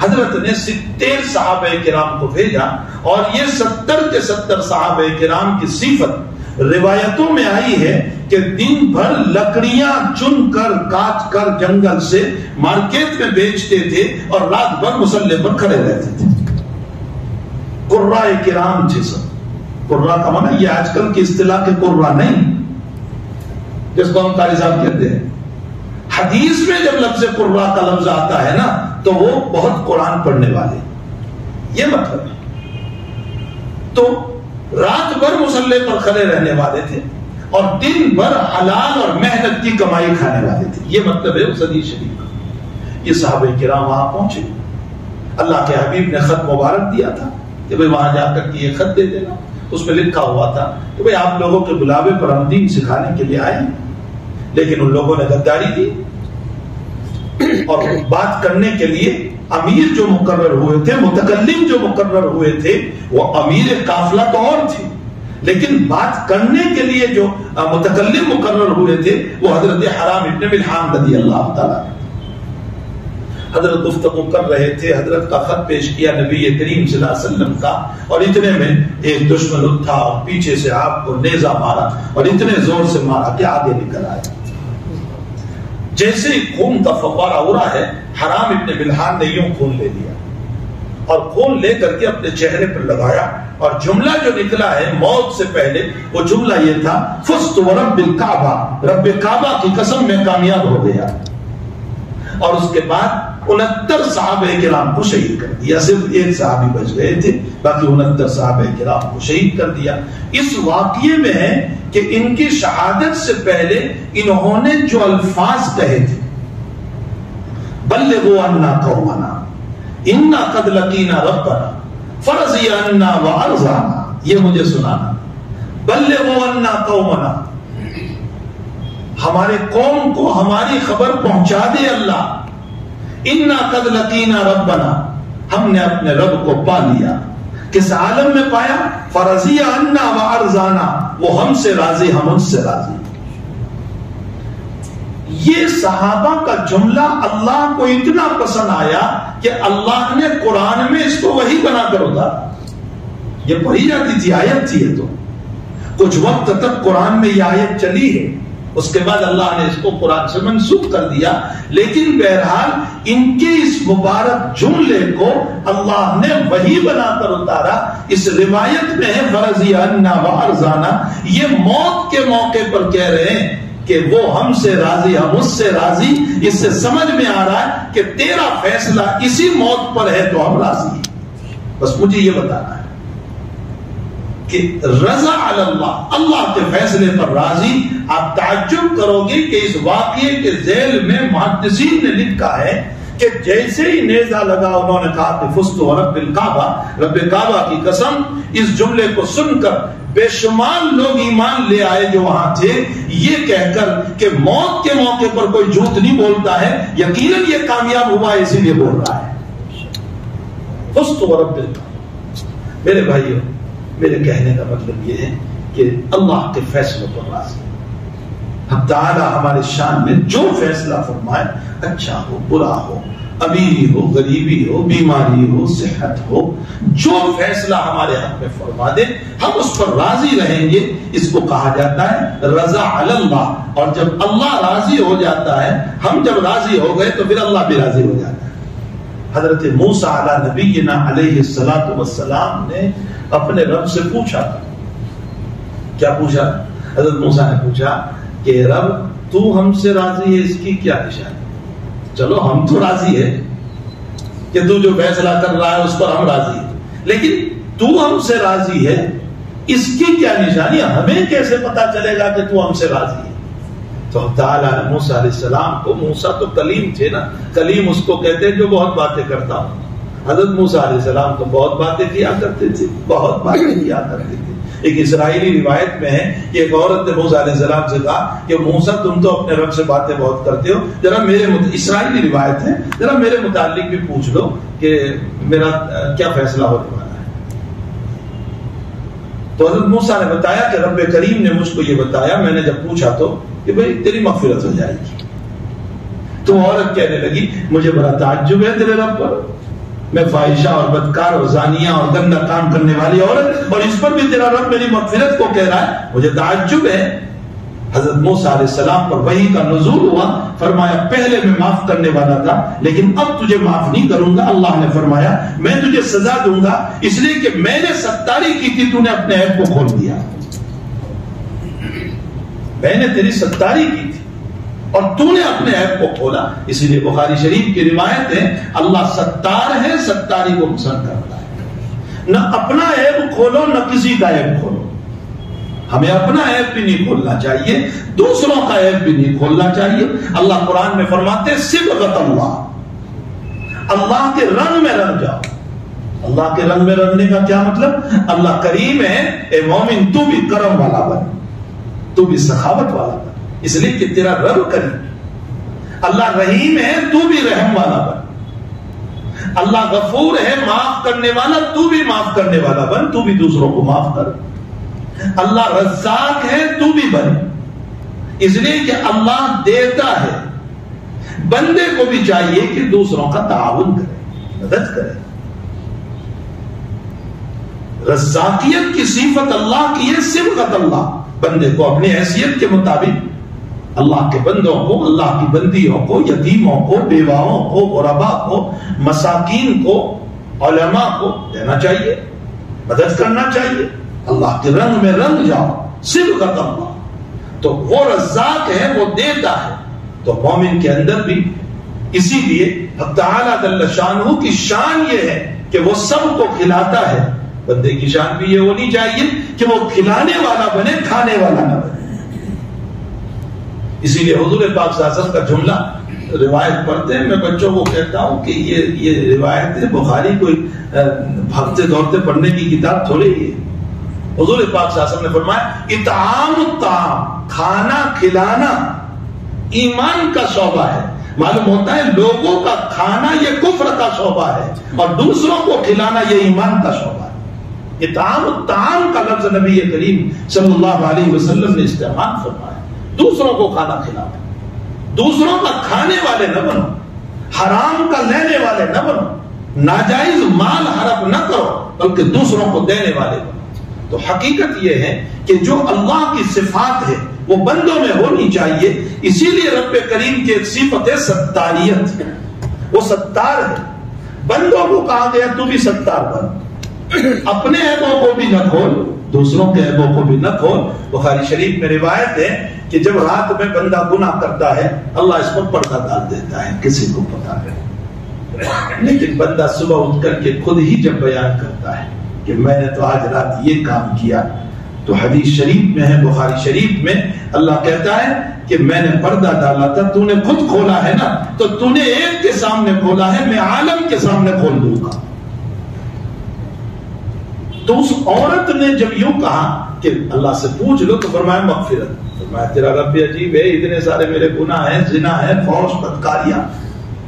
حضرت نے 70 صحابہ کرام کو بھیجا، اور یہ 70 کے 70 صحابہ کرام کی صفت روایتوں میں آئی ہے کہ دن بھر لکڑیاں چن کر کاٹ کر جنگل سے مارکیٹ میں بیچتے تھے اور رات بھر مسلح پر کھڑے رہتے تھے۔ قراء کرام تھے سب۔ قراء کا معنی یہ آج کل کی اصطلاح کے قراء نہیں جس کو ہم قاری صاحب کہتے ہیں۔ حدیث میں جب لفظ قراء کا لفظ آتا ہے نا تو وہ بہت قرآن پڑھنے والے، یہ مطلب ہے۔ تو رات بھر مسلح پر کھڑے رہنے والے تھے اور دن بھر حلال اور محنت کی کمائی کھانے والے تھے، یہ مطلب ہے اس حدیث شریف کا۔ یہ صحابہ کرام وہاں پہنچے، اللہ کے حبیب نے خط مبارک دیا تھا کہ بھئی وہاں جا کر کے یہ خط دے دینا۔ اس میں لکھا ہوا تھا کہ بھئی آپ لوگوں کے بلاوے پر ہم دین سکھانے کے لیے آئے، لیکن ان لوگوں نے غداری کی اور بات کرنے کے لیے امیر جو مقرر ہوئے تھے، متکلم جو مقرر ہوئے تھے، وہ امیر قافلہ تو اور تھے، لیکن بات کرنے کے لیے جو متکلم مقرر ہوئے تھے وہ حضرت حرام ابن ملحان رضی اللہ تعالیٰ۔ حضرت گفتگو کر رہے تھے، حضرت کا خط پیش کیا نبی کریم صلی اللہ علیہ وسلم کا، اور اتنے میں ایک دشمن اٹھا اور پیچھے سے آپ کو نیزہ مارا اور اتنے زور سے مارا کہ آگے نکل آئے۔ جیسے ہی خون کا فوارہ ہو رہا ہے، حرام ابن ملحان نے یوں خون لے لیا اور خون لے کر کے اپنے چہرے پر لگایا، اور جملہ جو نکلا ہے موت سے پہلے وہ جملہ یہ تھا، فزت ورب الکعبہ، رب کعبہ کی قسم میں کامیاب ہو گیا۔ اور اس کے بعد 69 صحابہ کرام کو شہید کر دیا، صرف ایک صحابی بچ گئے تھے، باقی 69 صحابہ کرام کو شہید کر دیا۔ اس واقعے میں ہے کہ ان کی شہادت سے پہلے انہوں نے جو الفاظ کہے تھے، بلغوا عنا قومنا انا قد لقینا ربنا فرضی عنا وارضانا، یہ مجھے سنانا، بلغوا عنا قومنا، ہمارے قوم کو ہماری خبر پہنچا دے اللہ، انا قد لقینا ربنا، ہم نے اپنے رب کو پا لیا۔ کس عالم میں پایا؟ فرضی عنا وارضانا، وہ ہم سے راضی ہم ان سے راضی۔ یہ صحابہ کا جملہ اللہ کو اتنا پسند آیا کہ اللہ نے قرآن میں اس کو وحی بنا کر اتارا۔ یہ پڑھی جاتی تھی، آیت تھی یہ، تو کچھ وقت تک قرآن میں یہ آیت چلی ہے، اس کے بعد اللہ نے اس کو قرآن سے منسوخ کر دیا، لیکن بہرحال ان کے اس مبارک جملے کو اللہ نے وحی بنا کر اتارا۔ اس روایت میں ہے فرضی عنا وارضانا، یہ موت کے موقع پر کہہ رہے ہیں کہ وہ ہم سے راضی ہم اس سے راضی۔ اس سے سمجھ میں آ رہا ہے کہ تیرا فیصلہ اسی موت پر ہے تو ہم راضی ہیں، بس مجھے یہ بتانا ہے کہ رضا علی اللہ، اللہ کے فیصلے پر راضی۔ آپ تعجب کرو گے کہ اس واقعے کے ذیل میں محدثین نے لکھا ہے کہ جیسے ہی نیزہ لگا انہوں نے کہا کہ فزت ورب الکعبہ، رب کعبہ کی قسم، اس جملے کو سن کر بے شمار لوگ ایمان لے آئے جو وہاں تھے، یہ کہہ کر کہ موت کے موقع پر کوئی جھوٹ نہیں بولتا ہے، یقیناً یہ کامیاب ہوا ہے اسی لیے بول رہا ہے۔ فزت ورب الکعبہ۔ میرے بھائیوں، میرے کہنے کا مطلب یہ ہے کہ اللہ کے فیصلوں پر راضی۔ اب تعالیٰ ہمارے شان میں جو فیصلہ فرمائے، اچھا ہو برا ہو، امیری ہو غریبی ہو، بیماری ہو صحت ہو، جو فیصلہ ہمارے حق میں فرما دے ہم اس پر راضی رہیں گے۔ اس کو کہا جاتا ہے رضا علی اللہ، اور جب اللہ راضی ہو جاتا ہے، ہم جب راضی ہو گئے تو پھر اللہ بھی راضی ہو جاتا ہے۔ حضرت موسیٰ علی نبینا علیہ السلام نے اپنے رب سے پوچھا تھا، کیا پوچھا؟ حضرت موسیٰ نے پوچھا کہ رب تو ہم سے راضی ہے، اس کی کیا نشانی؟ چلو ہم تو راضی ہے، کہ تو جو فیصلہ کر رہا ہے اس پر ہم راضی ہیں، لیکن تو ہم سے راضی ہے اس کی کیا نشانی، ہمیں کیسے پتا چلے گا کہ تو ہم سے راضی ہے؟ تو تعالیٰ نے موسیٰ علیہ السلام کو، موسیٰ تو کلیم تھے نا، کلیم اس کو کہتے ہیں جو بہت باتیں کرتا ہوں، حضرت موسیٰ علیہ السلام تو بہت باتیں کیا کرتے تھے، بہت باتیں کیا کرتے تھے۔ ایک اسرائیلی روایت میں ہے کہ ایک عورت نے موسیٰ علیہ السلام سے کہا کہ موسیٰ تم تو اپنے رب سے باتیں بہت کرتے ہو، ذرا میرے اسرائیلی روایت ہے، ذرا میرے متعلق بھی پوچھ لو کہ میرا کیا فیصلہ ہونے والا ہے۔ تو حضرت موسیٰ نے بتایا کہ رب کریم نے مجھ کو یہ بتایا، میں نے جب پوچھا تو کہ بھئی تیری مغفرت ہو جائے گی۔ تو عورت کہنے لگی مجھے بڑا تعجب ہے تیرے رب پر، میں فاحشہ اور بدکار اور زانیہ اور گندا کام کرنے والی عورت، اور اس پر بھی تیرا رب میری مغفرت کو کہہ رہا ہے، مجھے تعجب ہے۔ حضرت موسیٰ علیہ السلام پر وحی کا نزول ہوا، فرمایا پہلے میں معاف کرنے والا تھا لیکن اب تجھے معاف نہیں کروں گا۔ اللہ نے فرمایا میں تجھے سزا دوں گا اس لیے کہ میں نے ستاری کی تھی، تو نے اپنے عیب کو کھول دیا، میں نے تیری ستاری کی تھی اور تو نے اپنے عیب کو کھولا۔ اسی لیے بخاری شریف کی روایت ہے اللہ ستار ہے، ستاری کو پسند کرتا ہے۔ نہ اپنا عیب کھولو نہ کسی کا عیب کھولو، ہمیں اپنا عیب بھی نہیں کھولنا چاہیے، دوسروں کا عیب بھی نہیں کھولنا چاہیے۔ اللہ قرآن میں فرماتے ہیں صبغۃ اللہ، اللہ کے رنگ میں رنگ جاؤ۔ اللہ کے رنگ میں رنگنے کا کیا مطلب؟ اللہ کریم ہے، اے مومن تو بھی کرم والا بن، تو بھی سخاوت والا بن، اس لیے کہ تیرا رب کریم۔ اللہ رحیم ہے، تو بھی رحم والا بن۔ اللہ غفور ہے، معاف کرنے والا، تو بھی معاف کرنے والا بن، تو بھی دوسروں کو معاف کر۔ اللہ رزاق ہے، تو بھی بن، اس لیے کہ اللہ دیتا ہے۔ بندے کو بھی چاہیے کہ دوسروں کا تعاون کرے، مدد کرے۔ رزاقیت کی صفت اللہ کی ہے، صبغۃ اللہ، بندے کو اپنی حیثیت کے مطابق اللہ کے بندوں کو، اللہ کی بندیوں کو، یتیموں کو، بیواؤں کو، غربا کو، مساکین کو، علماء کو دینا چاہیے، مدد کرنا چاہیے۔ اللہ کے رنگ میں رنگ جاؤ، صبغۃ اللہ۔ تو وہ رزاق ہے، وہ دیتا ہے، تو مومن کے اندر بھی اسی لیے حق تعالیٰ جل شانہ کی شان یہ ہے کہ وہ سب کو کھلاتا ہے۔ بندے کی شان بھی یہ ہونی چاہیے کہ وہ کھلانے والا بنے، کھانے والا نہ بنے۔ اسی لیے حضور پاک صلی اللہ علیہ وسلم کا جملہ روایت پڑھتے ہیں، میں بچوں کو کہتا ہوں کہ یہ روایت ہے، بخاری کوئی بھاگتے دوڑتے پڑھنے کی کتاب تھوڑی ہے۔ حضور پاک صلی اللہ علیہ وسلم نے فرمایا اطعام الطعام، کھانا کھلانا ایمان کا شعبہ ہے۔ معلوم ہوتا ہے لوگوں کا کھانا یہ کفر کا شعبہ ہے اور دوسروں کو کھلانا یہ ایمان کا شعبہ ہے۔ اطعام الطعام کا لفظ نبی کریم صلی اللہ علیہ وسلم نے استعمال فرمایا، دوسروں کو کھانا کھلانا، دوسروں کا کھانے والے نہ بنو، حرام کا لینے والے نہ بنو، ناجائز مال ہڑپ نہ کرو بلکہ دوسروں کو دینے والے بنو۔ تو حقیقت یہ ہے کہ جو اللہ کی صفات ہے وہ بندوں میں ہونی چاہیے۔ اسی لیے رب کریم کی ایک صفت ہے ستاریت، وہ ستار ہے۔ بندوں کو کہا گیا تو بھی ستار بن، اپنے عیبوں کو بھی نہ کھول، دوسروں کے عیبوں کو بھی نہ کھول۔ بخاری شریف میں روایت ہے کہ جب رات میں بندہ گناہ کرتا ہے اللہ اس پر پردہ ڈال دیتا ہے، کسی کو پتا نہیں، لیکن بندہ صبح اٹھ کر کے خود ہی جب بیان کرتا ہے کہ میں نے تو آج رات یہ کام کیا، تو حدیث شریف میں ہے، بخاری شریف میں اللہ کہتا ہے کہ میں نے پردہ ڈالا تھا، تو نے خود کھولا ہے نا، تو تو نے ایک کے سامنے کھولا ہے، میں عالم کے سامنے کھول دوں گا۔ تو اس عورت نے جب یوں کہا کہ اللہ سے پوچھ لو، تو فرمایا مغفرت، فرمایا تیرا رب عجیب ہے، اتنے سارے میرے گناہ ہیں، زنا ہے، فحش، بدکاریاں،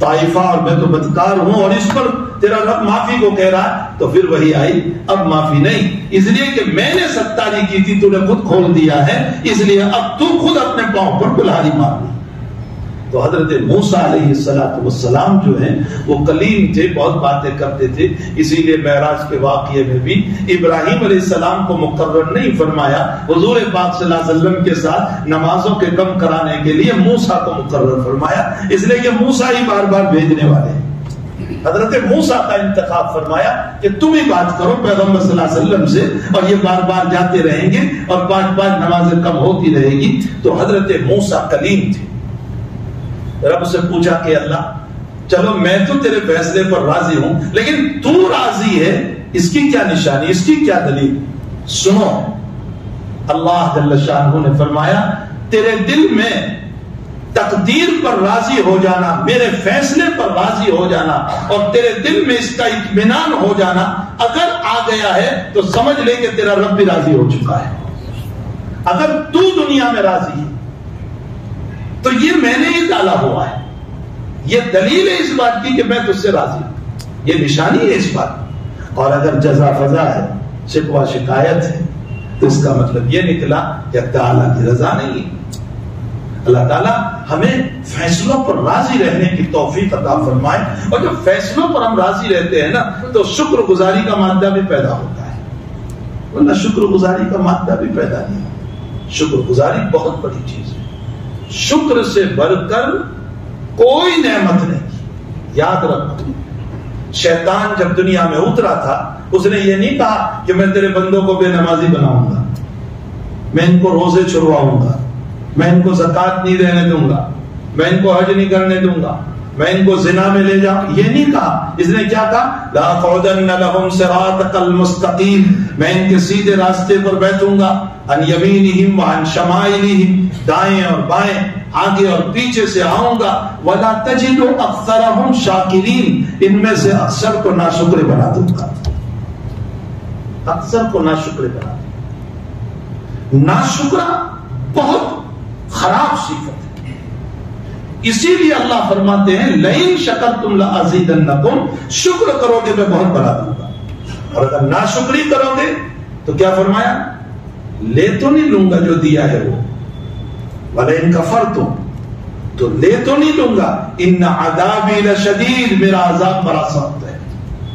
طائفہ، اور میں تو بدکار ہوں، اور اس پر تیرا رب معافی کو کہہ رہا ہے۔ تو پھر وہی آئی، اب معافی نہیں، اس لیے کہ میں نے ستاری کی تھی، تو نے خود کھول دیا ہے، اس لیے اب تو خود اپنے پاؤں پر کلہاڑی مار لی۔ تو حضرت موسیٰ علیہ السلام جو ہیں وہ کلیم تھے، بہت باتیں کرتے تھے، اسی لیے معراج کے واقعے میں بھی ابراہیم علیہ السلام کو مقرر نہیں فرمایا، حضور پاک صلی اللہ علیہ وسلم کے ساتھ نمازوں کے کم کرانے کے لیے موسیٰ کو مقرر فرمایا، اس لیے کہ موسیٰ ہی بار بار بھیجنے والے ہیں۔ حضرت موسیٰ کا انتخاب فرمایا کہ تم ہی بات کرو پیغمبر صلی اللہ علیہ وسلم سے، اور یہ بار بار جاتے رہیں گے اور 5 نمازیں کم ہوتی رہے گی۔ تو حضرت موسیٰ کلیم تھے، رب سے پوچھا کہ اللہ چلو میں تو تیرے فیصلے پر راضی ہوں، لیکن تو راضی ہے، اس کی کیا نشانی، اس کی کیا دلیل؟ سنو، اللہ جل شانہ نے فرمایا تیرے دل میں تقدیر پر راضی ہو جانا، میرے فیصلے پر راضی ہو جانا، اور تیرے دل میں اس کا اطمینان ہو جانا اگر آ گیا ہے تو سمجھ لے کہ تیرا رب بھی راضی ہو چکا ہے۔ اگر تو دنیا میں راضی ہے تو یہ میں نے ہی ڈالا ہوا ہے، یہ دلیل ہے اس بات کی کہ میں تجھ سے راضی ہوں، یہ نشانی ہے اس بات۔ اور اگر جزا فضا ہے، شکوہ شکایت ہے، تو اس کا مطلب یہ نکلا کہ تعالیٰ کی رضا نہیں ہے۔ اللہ تعالیٰ ہمیں فیصلوں پر راضی رہنے کی توفیق عطا فرمائے، اور جب فیصلوں پر ہم راضی رہتے ہیں نا تو شکر گزاری کا مادہ بھی پیدا ہوتا ہے، ورنہ شکر گزاری کا مادہ بھی پیدا نہیں ہوتا۔ شکر گزاری بہت بڑی چیز ہے، شکر سے بڑھ کر کوئی نعمت نہیں۔ یاد رکھو، شیطان جب دنیا میں اترا تھا اس نے یہ نہیں کہا کہ میں تیرے بندوں کو بے نمازی بناؤں گا، میں ان کو روزے چھڑواؤں گا، میں ان کو زکات نہیں دینے دوں گا، میں ان کو حج نہیں کرنے دوں گا، میں ان کو زنا میں لے جاؤں، یہ نہیں کہا۔ اس نے کیا کہا؟ لَأَقْعُدَنَّ لَهُمْ صِرَاطَكَ الْمُسْتَقِيمَ، میں ان کے سیدھے راستے پر بیٹھوں گا، عن یمینہم وعن شمائلہم، دائیں اور بائیں، آگے اور پیچھے سے آؤں گا، وَلَا تَجِدُ أَكْثَرَهُمْ شَاكِرِينَ، ان میں سے اکثر کو ناشکر بنا دوں گا، اکثر کو ناشکر بنا دوں گا۔ ناشکرہ بہت خراب صفت ہے، اسی لیے اللہ فرماتے ہیں لئن شکرتم لازیدنکم، شکر کرو گے میں بہت بڑھا دوں گا، اور اگر ناشکری کرو گے تو کیا فرمایا؟ لے تو نہیں لوں گا جو دیا ہے وہ، ولئن کفرتم، تو لے تو نہیں لوں گا، ان عذابی لشدید، میرا عذاب بڑا سخت ہے۔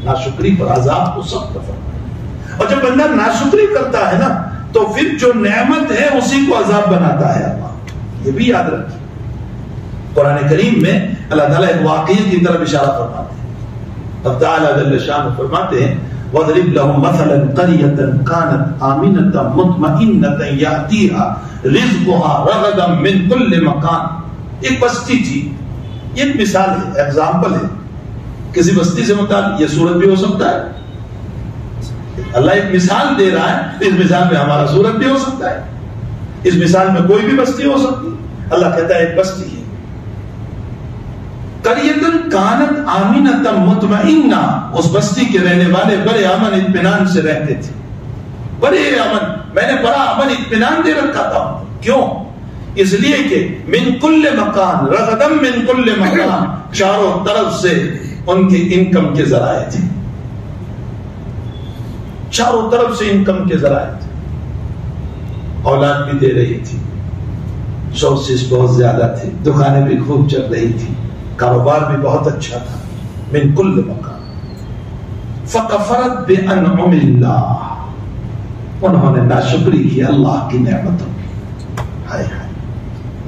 ناشکری پر عذاب کو سخت فرمایا۔ اور جب بندہ ناشکری کرتا ہے نا تو پھر جو نعمت ہے اسی کو عذاب بناتا ہے اللہ، یہ بھی یاد رکھیے۔ قرآن کریم میں اللہ تعالیٰ ایک واقعے کی طرف اشارہ فرماتے ہیں۔ اب تعالیٰ جل شانہ فرماتے ہیں وَاضْرِبْ لَهُمْ مَثَلًا قَرْيَةً كَانَتْ آمِنَةً مُطْمَئِنَّةً يَأْتِيهَا رِزْقُهَا رَغَدًا مِنْ كُلِّ مَكَانٍ، ایک بستی تھی، یہ ایک مثال ہے، ایگزامپل ہے، کسی بستی سے متعلق یہ صورت بھی ہو سکتا ہے۔ اللہ ایک مثال دے رہا ہے، اس مثال میں ہمارا صورت بھی ہو سکتا ہے، اس مثال میں کوئی بھی بستی ہو سکتی ہے۔ اللہ کہتا ہے ایک بستی ہے، قریۃ کانت آمنۃ مطمئنہ، اس بستی کے رہنے والے بڑے امن اطمینان سے رہتے تھے، بڑے امن، میں نے بڑا امن اطمینان دے رکھا تھا۔ کیوں؟ اس لیے کہ من کل مکان، رغدم من کل مکان، چاروں طرف سے ان کے انکم کے ذرائع تھے، چاروں طرف سے انکم کے ذرائع تھے، اولاد بھی دے رہی تھی، سورسز بہت زیادہ تھے، دکانیں بھی خوب چل رہی تھی، کاروبار بھی بہت اچھا تھا، من کل مکان۔ فکفرت بانعم اللہ، انہوں نے ناشکری کی اللہ کی نعمتوں کی، ہائے ہائے،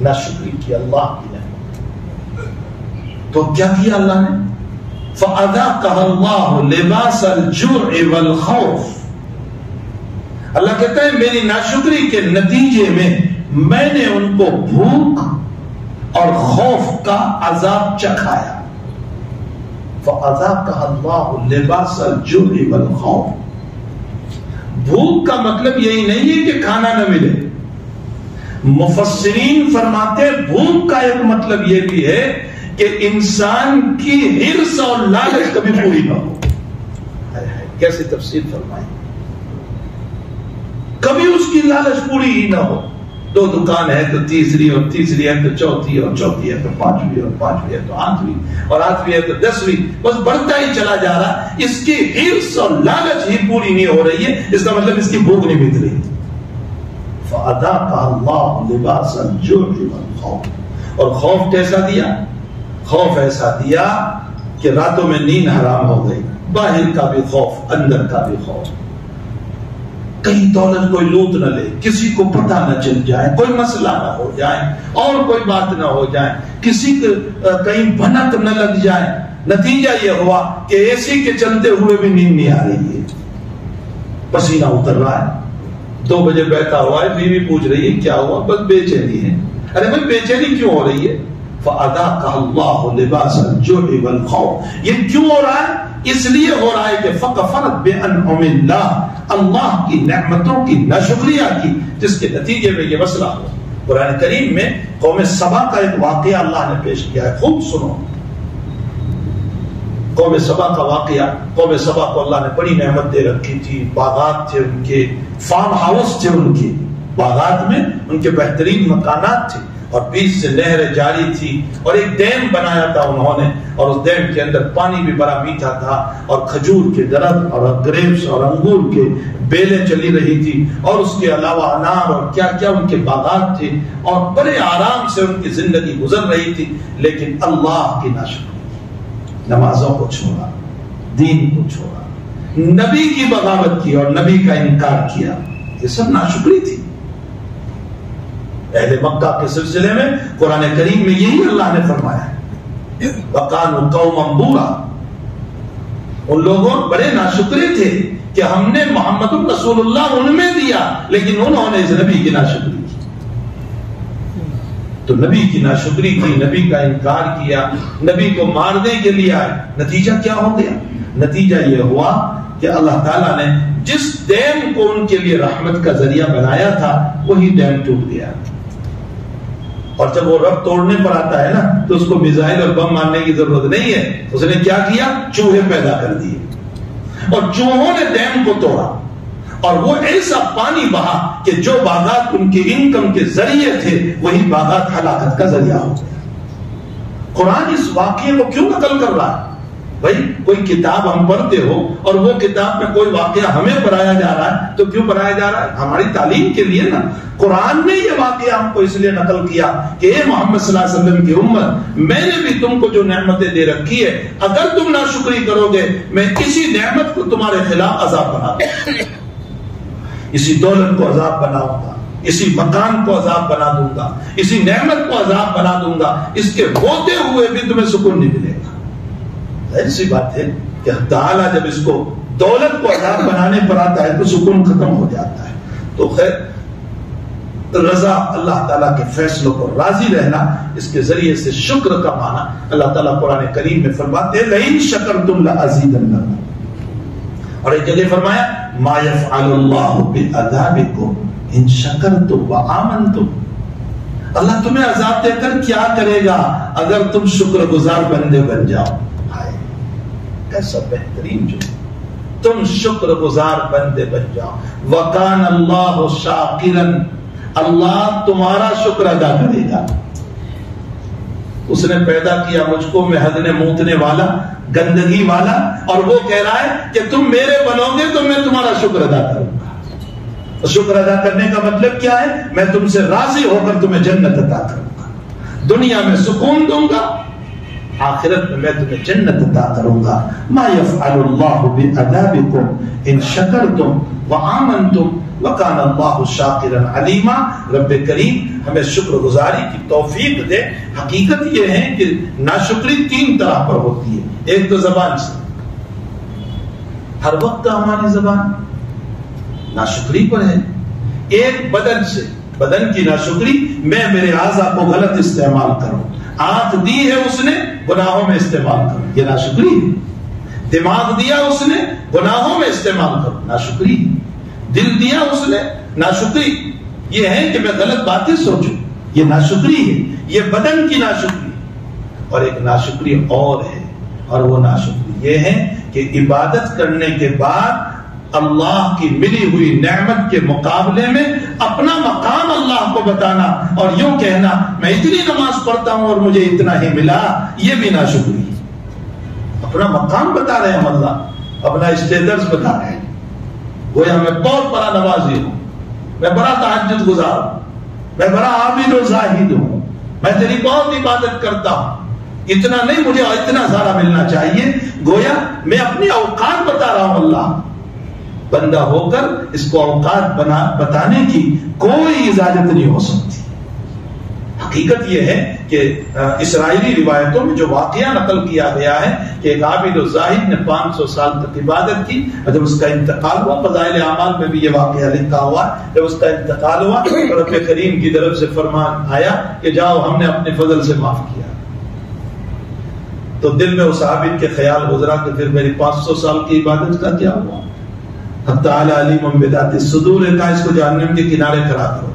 ناشکری کی اللہ کی نعمت۔ تو کیا کیا اللہ نے؟ فَأَذَاقَهَا اللَّهُ لِبَاسَ الْجُوعِ وَالْخَوْفِ، اللہ کہتا ہے میری ناشکری کے نتیجے میں نے ان کو بھوک اور خوف کا عذاب چکھایا۔ فَأَذَاقَهَا اللَّهُ لِبَاسَ الْجُوعِ وَالْخَوْفِ، بھوک کا مطلب یہی نہیں ہے کہ کھانا نہ ملے، مفسرین فرماتے ہیں بھوک کا ایک مطلب یہ بھی ہے کہ انسان کی حرص اور لالچ کبھی پوری نہ ہو۔ کیسے تفسیر فرمائیں، کبھی اس کی لالچ پوری ہی نہ ہو، دو دکان ہے تو تیسری، اور تیسری ہے تو چوتھی، اور چوتھی ہے تو پانچویں، اور پانچویں ہے تو آٹھویں، اور آٹھویں ہے تو 10ویں، بس بڑھتا ہی چلا جا رہا، اس کی حرص اور لالچ ہی پوری نہیں ہو رہی ہے، اس کا مطلب اس کی بھوک نہیں مٹ رہی۔ فَأَذَاقَهَا اللَّهُ لِبَاسَ الْجُوعِ وَالْخَوْفِ، اور خوف کیسا دیا؟ خوف ایسا دیا کہ راتوں میں نیند حرام ہو گئی، باہر کا بھی خوف، اندر کا بھی خوف، کہیں دولت کوئی لوٹ نہ لے، کسی کو پتہ نہ چل جائے، کوئی مسئلہ نہ ہو جائے، اور کوئی بات نہ ہو جائے، کسی کو کہیں بھنک نہ لگ جائے۔ نتیجہ یہ ہوا کہ اے سی کے چلتے ہوئے بھی نیند نہیں آ رہی ہے، پسینہ اتر رہا ہے، 2 بجے بیٹھا ہوا ہے، بیوی پوچھ رہی ہے کیا ہوا؟ بس بے چینی ہے۔ ارے بھائی بے چینی کیوں ہو رہی ہے؟ فَأَذَاقَهَا اللَّهُ لِبَاسَ الْجُوعِ وَالْخَوْفِ. یہ کیوں ہو رہا ہے؟ اس لیے ہو رہا ہے کہ فَكَفَرَتْ بِأَنْعُمِ اللَّهِ، اللہ کی نعمتوں کی ناشکریہ کی، جس کے نتیجے میں یہ مسئلہ ہو. قرآن کریم میں قوم سبا کا ایک واقعہ اللہ نے پیش کیا ہے، خوب سنو. قوم سبا کا واقعہ. قوم سبا کو اللہ نے بڑی نعمت دے رکھی تھی، باغات تھے ان کے، فارم ہاؤس تھے ان کے، باغات میں ان کے بہترین مکانات تھے، اور بیچ سے نہر جاری تھی، اور ایک ڈیم بنایا تھا انہوں نے، اور اس ڈیم کے اندر پانی بھی بڑا میٹھا تھا، اور کھجور کے درخت اور گریپس اور انگور کے بیلیں چلی رہی تھی، اور اس کے علاوہ انار اور کیا کیا ان کے باغات تھے، اور بڑے آرام سے ان کی زندگی گزر رہی تھی. لیکن اللہ کی ناشکری، نمازوں کو چھوڑا، دین کو چھوڑا، نبی کی بغاوت کی اور نبی کا انکار کیا، یہ سب ناشکری تھی. اہل مکہ کے سلسلے میں قرآن کریم میں یہی اللہ نے فرمایا ہے، وَقَالُوا قَوْمًا بُورًا. ان لوگوں بڑے ناشکرے تھے کہ ہم نے محمد رسول اللہ ان میں دیا، لیکن انہوں نے اس نبی کی ناشکری کی. تو نبی کی ناشکری کی، نبی کا انکار کیا، نبی کو مارنے کے لیے آئے. نتیجہ کیا ہو گیا؟ نتیجہ یہ ہوا کہ اللہ تعالیٰ نے جس ڈیم کو ان کے لیے رحمت کا ذریعہ بنایا تھا وہی ڈیم ٹوٹ گیا. اور جب وہ رب توڑنے پر آتا ہے نا تو اس کو میزائل اور بم مارنے کی ضرورت نہیں ہے. اس نے کیا کیا؟ چوہے پیدا کر دیے، اور چوہوں نے ڈیم کو توڑا، اور وہ ایسا پانی بہا کہ جو باغات ان کے انکم کے ذریعے تھے وہی باغات ہلاکت کا ذریعہ ہو گیا. قرآن اس واقعے کو کیوں نقل کر رہا ہے؟ بھائی کوئی کتاب ہم پڑھتے ہو اور وہ کتاب میں کوئی واقعہ ہمیں پڑھایا جا رہا ہے تو کیوں پڑھایا جا رہا ہے؟ ہماری تعلیم کے لیے نا. قرآن نے یہ واقعہ ہم کو اس لیے نقل کیا کہ اے محمد صلی اللہ علیہ وسلم کی امت، میں نے بھی تم کو جو نعمتیں دے رکھی ہے، اگر تم ناشکری کرو گے میں اسی نعمت کو تمہارے خلاف عذاب بنا دوں گا، اسی دولت کو عذاب بناؤں گا، اسی مکان کو عذاب بنا دوں گا، اسی نعمت کو عذاب بنا دوں گا. اس کے ہوتے ہوئے بھی تمہیں سکون نہیں ملے گا. ایسی بات ہے کہ تعالیٰ جب اس کو دولت کو عذاب بنانے پر آتا ہے تو سکون ختم ہو جاتا ہے. تو خیر، رضا اللہ تعالیٰ کے فیصلوں پر راضی رہنا، اس کے ذریعے سے شکر کا معنی اللہ تعالیٰ قرآن کریم میں فرماتے ہیں لَئِن شَكَرْتُمْ لَأَزِيدَنَّكُمْ. اور ایک جگہ فرمایا مَا يَفْعَلُ اللَّهُ بِعَذَابِكُمْ إِن شَكَرْتُمْ وَآمَنْتُمْ. اللہ تمہیں عذاب دے کر کیا کرے گا اگر تم شکر گزار بندے بن جاؤ. کیسا بہترین جو تم شکر گزار بندے بن جاؤ. وَكَانَ اللَّهُ شَاكِرًا، اللہ تمہارا شکر ادا کرے گا. اس نے پیدا کیا مجھ کو محضنے موتنے والا، گندگی والا، اور وہ کہہ رہا ہے کہ تم میرے بنو گے تو میں تمہارا شکر ادا کروں گا. شکر ادا کرنے کا مطلب کیا ہے؟ میں تم سے راضی ہو کر تمہیں جنت عطا کروں گا، دنیا میں سکون دوں گا، آخرت میں تمہیں جنت عطا کروں گا. ما يفعل الله بعذابكم ان شکرتم وآمنتم وکان اللہ شاکرا علیما. رب کریم ہمیں شکر گزاری کی توفیق دے. حقیقت یہ ہے کہ ناشکری تین طرح پر ہوتی ہے. ایک تو زبان سے، ہر وقت ہماری زبان ناشکری پر ہے. ایک بدن سے، بدن کی ناشکری، میں میرے اعضاء کو غلط استعمال کروں. آنکھ دی ہے اس نے، گناہوں میں استعمال کروں، یہ ناشکری ہے. دماغ دیا اس نے، گناہوں میں استعمال کروں، ناشکری. دل دیا اس نے، ناشکری یہ ہے کہ میں غلط باتیں سوچوں، یہ ناشکری ہے. یہ بدن کی ناشکری. اور ایک ناشکری اور ہے، اور وہ ناشکری یہ ہے کہ عبادت کرنے کے بعد اللہ کی ملی ہوئی نعمت کے مقابلے میں اپنا مقام اللہ کو بتانا اور یوں کہنا میں اتنی نماز پڑھتا ہوں اور مجھے اتنا ہی ملا، یہ بھی ناشکری ہے. اپنا مقام بتا رہے ہیں اللہ، اپنا اسٹیٹس بتا رہے ہیں. گویا میں بہت بڑا نمازی ہوں، میں بڑا تہجد گزار ہوں، میں بڑا عابد و زاہد ہوں، میں تیری بہت عبادت کرتا ہوں، اتنا نہیں مجھے اتنا سارا ملنا چاہیے. گویا میں اپنی اوقات بتا رہا ہوں. اللہ بندہ ہو کر اس کو اوقات بتانے کی کوئی اجازت نہیں ہو سکتی. حقیقت یہ ہے کہ اسرائیلی روایتوں میں جو واقعہ نقل کیا گیا ہے کہ ایک عابد و زاہد نے 500 سال تک عبادت کی، اور جب اس کا انتقال ہوا، فضائل اعمال میں بھی یہ واقعہ لکھا ہوا ہے، جب اس کا انتقال ہوا تو رب کریم کی طرف سے فرمان آیا کہ جاؤ ہم نے اپنے فضل سے معاف کیا. تو دل میں اس عابد کے خیال گزرا کہ پھر میری 500 سال کی عبادت کا کیا ہوا. تعالی علیم بذات الصدور ہے، اس کو جہنم کے کنارے کھڑا کرو.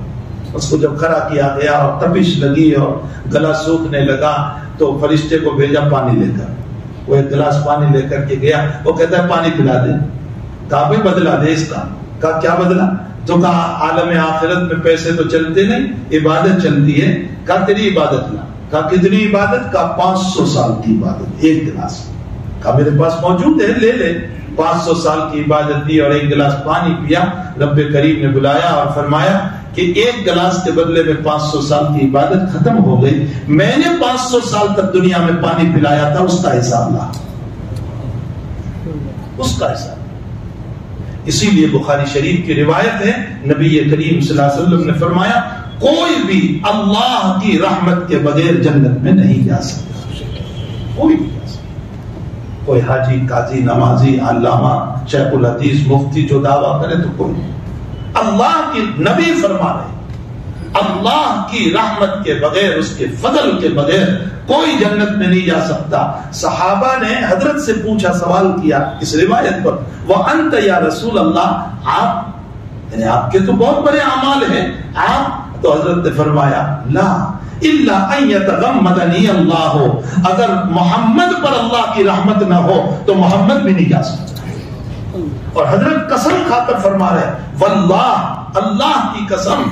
اس کو جب کھڑا کیا گیا اور تپش لگی اور گلا سوکھنے لگا تو فرشتے کو بھیجا پانی لے کر. وہ ایک گلاس پانی لے کر کے گیا، وہ کہتا ہے پانی پلا دے. کہا بھائی بدلا دے اس کا. کہا کیا بدلا؟ تو کہا عالم آخرت میں پیسے تو چلتے نہیں، عبادت چلتی ہے. کہا تیری عبادت لا. کہا کتنی عبادت؟ کہا 500 سال کی عبادت، ایک گلاس. کہا میرے پاس موجود ہے، لے لے. 500 سال کی عبادت دی اور ایک گلاس پانی پیا. رب کریم نے بلایا اور فرمایا کہ ایک گلاس کے بدلے میں 500 سال کی عبادت ختم ہو گئی. میں نے 500 سال تک دنیا میں پانی پلایا تھا، اس کا حساب لا. اس کا حساب. اسی لیے بخاری شریف کی روایت ہے، نبی کریم صلی اللہ علیہ وسلم نے فرمایا کوئی بھی اللہ کی رحمت کے بغیر جنت میں نہیں جا سکتا. کوئی بھی جا سکتا. کوئی حاجی، قاضی، نمازی، علامہ، شیخ الحدیث، مفتی جو دعویٰ کرے تو کوئی نہیں. اللہ کی نبی فرما رہے اللہ کی رحمت کے بغیر، اس کے فضل کے بغیر کوئی جنت میں نہیں جا سکتا. صحابہ نے حضرت سے پوچھا، سوال کیا اس روایت پر، وَأَنْتَ يَا رسول اللہ، آپ یعنی آپ کے تو بہت بڑے اعمال ہیں، آپ؟ تو حضرت نے فرمایا لا الا ان يتغمدني اللہ، اگر محمد پر اللہ کی رحمت نہ ہو تو محمد بھی نہیں جا سکتا. اور حضرت قسم کھا کر فرما رہے واللہ، اللہ کی قسم،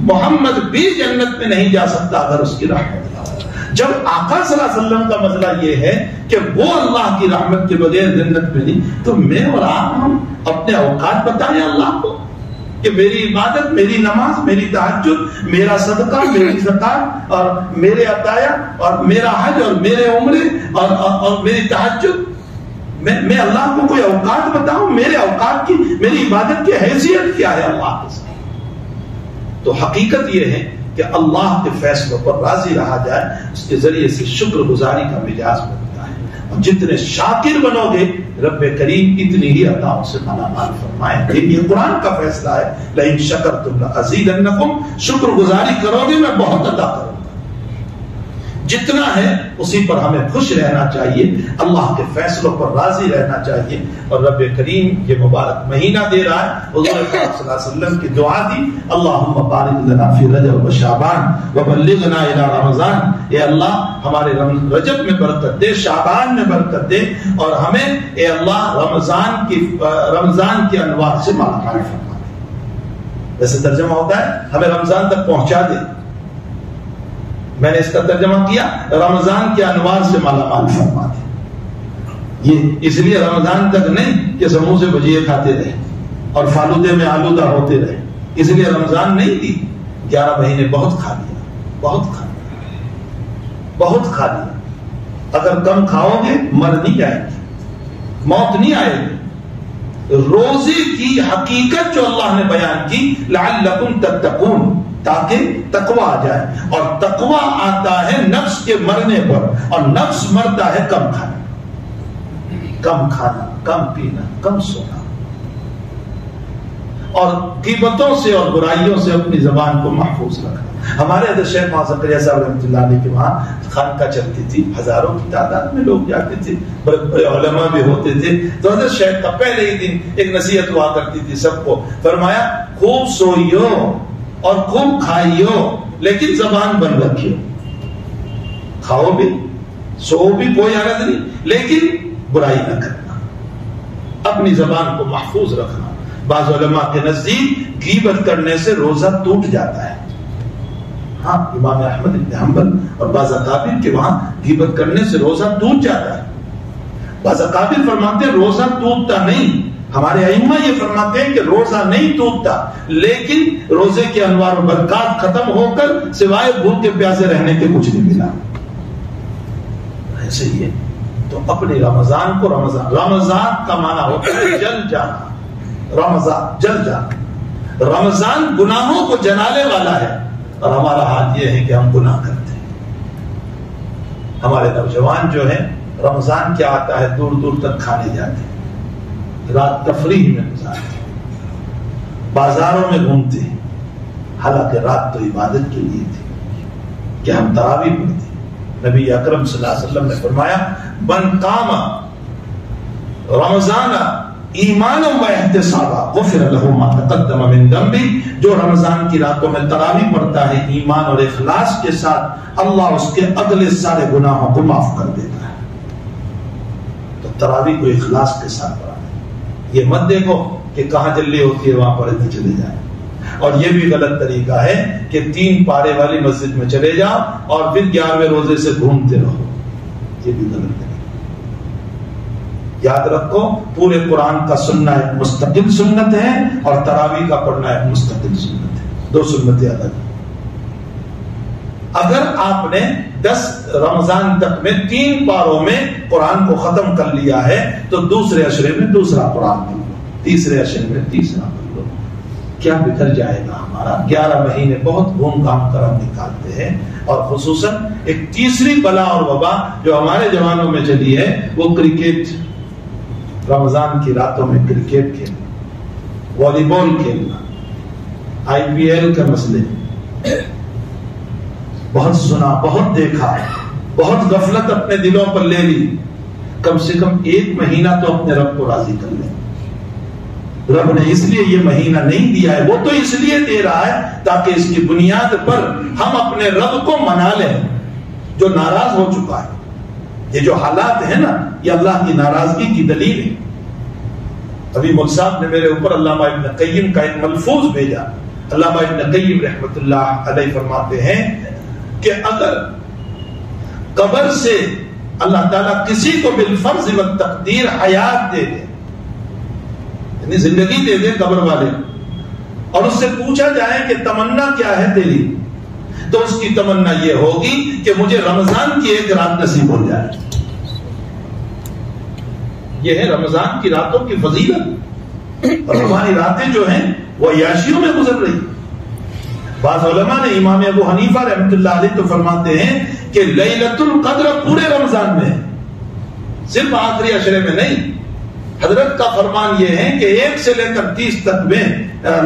محمد بھی جنت میں نہیں جا سکتا اگر اس کی رحمت نہ ہو. جب آقا صلی اللہ علیہ وسلم کا مسئلہ یہ ہے کہ وہ اللہ کی رحمت کے بغیر جنت میں نہیں، تو میں اور آپ ہم اپنے اوقات بتائیں اللہ کو کہ میری عبادت، میری نماز، میری تہجد، میرا صدقہ، میری زکات اور میرے عطایا اور میرا حج اور میرے عمرے اور میری تہجد، میں اللہ کو کوئی اوقات بتاؤں؟ میرے اوقات کی، میری عبادت کی حیثیت کیا ہے اللہ کے ساتھ؟ تو حقیقت یہ ہے کہ اللہ کے فیصلوں پر راضی رہا جائے، اس کے ذریعے سے شکر گزاری کا مزاج بنتا ہے. اور جتنے شاکر بنو گے رب کریم اتنی ہی عطاؤں سے مالا مال فرمائے. یہ قرآن کا فیصلہ ہے، لئن شکرتم لازیدنکم، شکر گزاری کرو گے میں بہت عطا کروں گا. جتنا ہے اسی پر ہمیں خوش رہنا چاہیے، اللہ کے فیصلوں پر راضی رہنا چاہیے. اور رب کریم یہ مبارک مہینہ دے رہا ہے. حضور پاک صلی اللہ علیہ وسلم کی دعا دی، اللہم بارک لنا فی رجب و شعبان وبلغنا الی رمضان. اے اللہ ہمارے رجب میں برکت دے، شعبان میں برکت دے، اور ہمیں اے اللہ رمضان کی انوار سے مالا مال فرما دے. ویسے ترجمہ ہوتا ہے ہمیں رمضان تک پہنچا دے. میں نے اس کا ترجمہ کیا رمضان کے انوار سے مالا مال فرما دے. یہ اس لیے رمضان تک نہیں کہ سموسے بھجیے کھاتے رہے اور فالودے میں آلودہ ہوتے رہے، اس لیے رمضان نہیں دی. 11 مہینے بہت کھا لیا، بہت کھا لیا، بہت کھا لیا. اگر کم کھاؤ گے مر نہیں جائے گی، موت نہیں آئے گی. روزے کی حقیقت جو اللہ نے بیان کی، لعلکم تتقون، تاکہ تقوی آ جائے. اور تقوی آتا ہے نفس کے مرنے پر، اور نفس مرتا ہے کم کھانا، کم پینا، کم سونا، اور غیبتوں سے اور برائیوں سے اپنی زبان کو محفوظ رکھنا. ہمارے حضرت شیخ محمد زکریا صاحب رحمۃ اللہ علیہ کے وہاں خانقاہ چلتی تھی، ہزاروں کی تعداد میں لوگ جاتے تھے، بڑے بڑے علماء بھی ہوتے تھے. تو حضرت شیخ کا پہلے ہی دن ایک نصیحت ہوا کرتی تھی سب کو. فرمایا خوب سوئیو اور خوب کھائیو، لیکن زبان بند رکھیو. کھاؤ بھی، سو بھی، کوئی حرج نہیں، لیکن برائی نہ کرنا، اپنی زبان کو محفوظ رکھنا. بعض علماء کے نزدیک غیبت کرنے سے روزہ ٹوٹ جاتا ہے. ہاں، امام احمد بن حنبل اور بعض اکابر کے وہاں غیبت کرنے سے روزہ ٹوٹ جاتا ہے. بعض اکابر فرماتے ہیں روزہ ٹوٹتا نہیں. ہمارے ائمہ یہ فرماتے ہیں کہ روزہ نہیں ٹوٹتا، لیکن روزے کے انوار و برکات ختم ہو کر سوائے بھوکے پیاسے رہنے کے کچھ نہیں ملا. ایسے ہی ہے. تو اپنے رمضان کو رمضان کا معنی ہوتا ہے جل جانا. رمضان جل جانا. رمضان گناہوں کو جلانے والا ہے. اور ہمارا حال یہ ہے کہ ہم گناہ کرتے ہیں. ہمارے نوجوان جو ہیں رمضان کیا آتا ہے دور دور تک کھانے جاتے ہیں, رات تفریح میں گزارتے ہیں, بازاروں میں گھومتے ہیں, حالانکہ رات تو عبادت کے لیے تھی کہ ہم تراویح پڑھتے. نبی اکرم صلی اللہ علیہ وسلم نے فرمایا من قام رمضان ایمانا و احتسابا غفر له ما تقدم من ذنبه, جو رمضان کی راتوں میں تراویح پڑھتا ہے ایمان اور اخلاص کے ساتھ اللہ اس کے اگلے سارے گناہوں کو معاف کر دیتا ہے. تو تراویح کو اخلاص کے ساتھ پڑھنا. یہ مت دیکھو کہ کہاں جلدی ہوتی ہے وہاں پڑھنے چلے جائیں, اور یہ بھی غلط طریقہ ہے کہ 3 پارے والی مسجد میں چلے جاؤ اور پھر 11ویں روزے سے گھومتے رہو. یہ بھی غلط طریقہ. یاد رکھو پورے قرآن کا سننا ایک مستقل سنت ہے اور تراویح کا پڑھنا ایک مستقل سنت ہے, 2 سنتیں الگ. اگر آپ نے 10 رمضان تک میں 3 پاروں میں قرآن کو ختم کر لیا ہے تو دوسرے عشرے میں دوسرا قرآن پڑھ لو, تیسرے عشرے میں تیسرا پڑھ لو. کیا بکھر جائے گا ہمارا. 11 مہینے بہت گھوم گھام کر ہم نکالتے ہیں, اور خصوصاً ایک تیسری بلا اور وبا جو ہمارے جوانوں میں چلی ہے وہ کرکٹ. رمضان کی راتوں میں کرکٹ کھیلنا, والی بال کھیلنا, IPL کے مسئلے بہت سنا, بہت دیکھا, بہت غفلت اپنے دلوں پر لے لی. کم سے کم 1 مہینہ تو اپنے رب کو راضی کر لیں. رب نے اس لیے یہ مہینہ نہیں دیا ہے, وہ تو اس لیے دے رہا ہے تاکہ اس کی بنیاد پر ہم اپنے رب کو منا لیں جو ناراض ہو چکا ہے. یہ جو حالات ہیں نا یہ اللہ کی ناراضگی کی دلیل ہے. ابھی مول صاحب نے میرے اوپر علامہ ابن قیم کا ایک ملفوظ بھیجا. علامہ ابن قیم رحمۃ اللہ علیہ فرماتے ہیں کہ اگر قبر سے اللہ تعالیٰ کسی کو بالفرض و تقدیر حیات دے دے, یعنی زندگی دے دے قبر والے, اور اس سے پوچھا جائے کہ تمنا کیا ہے تیری, تو اس کی تمنا یہ ہوگی کہ مجھے رمضان کی ایک رات نصیب ہو جائے. یہ ہے رمضان کی راتوں کی فضیلت. اور ہماری راتیں جو ہیں وہ عیاشیوں میں گزر رہی. بعض علماء نے, امام ابو حنیفہ رحمۃ اللہ علیہ تو فرماتے ہیں کہ لیلۃ القدر پورے رمضان میں, صرف آخری عشرے میں نہیں. حضرت کا فرمان یہ ہے کہ 1 سے لے کر 30 تک میں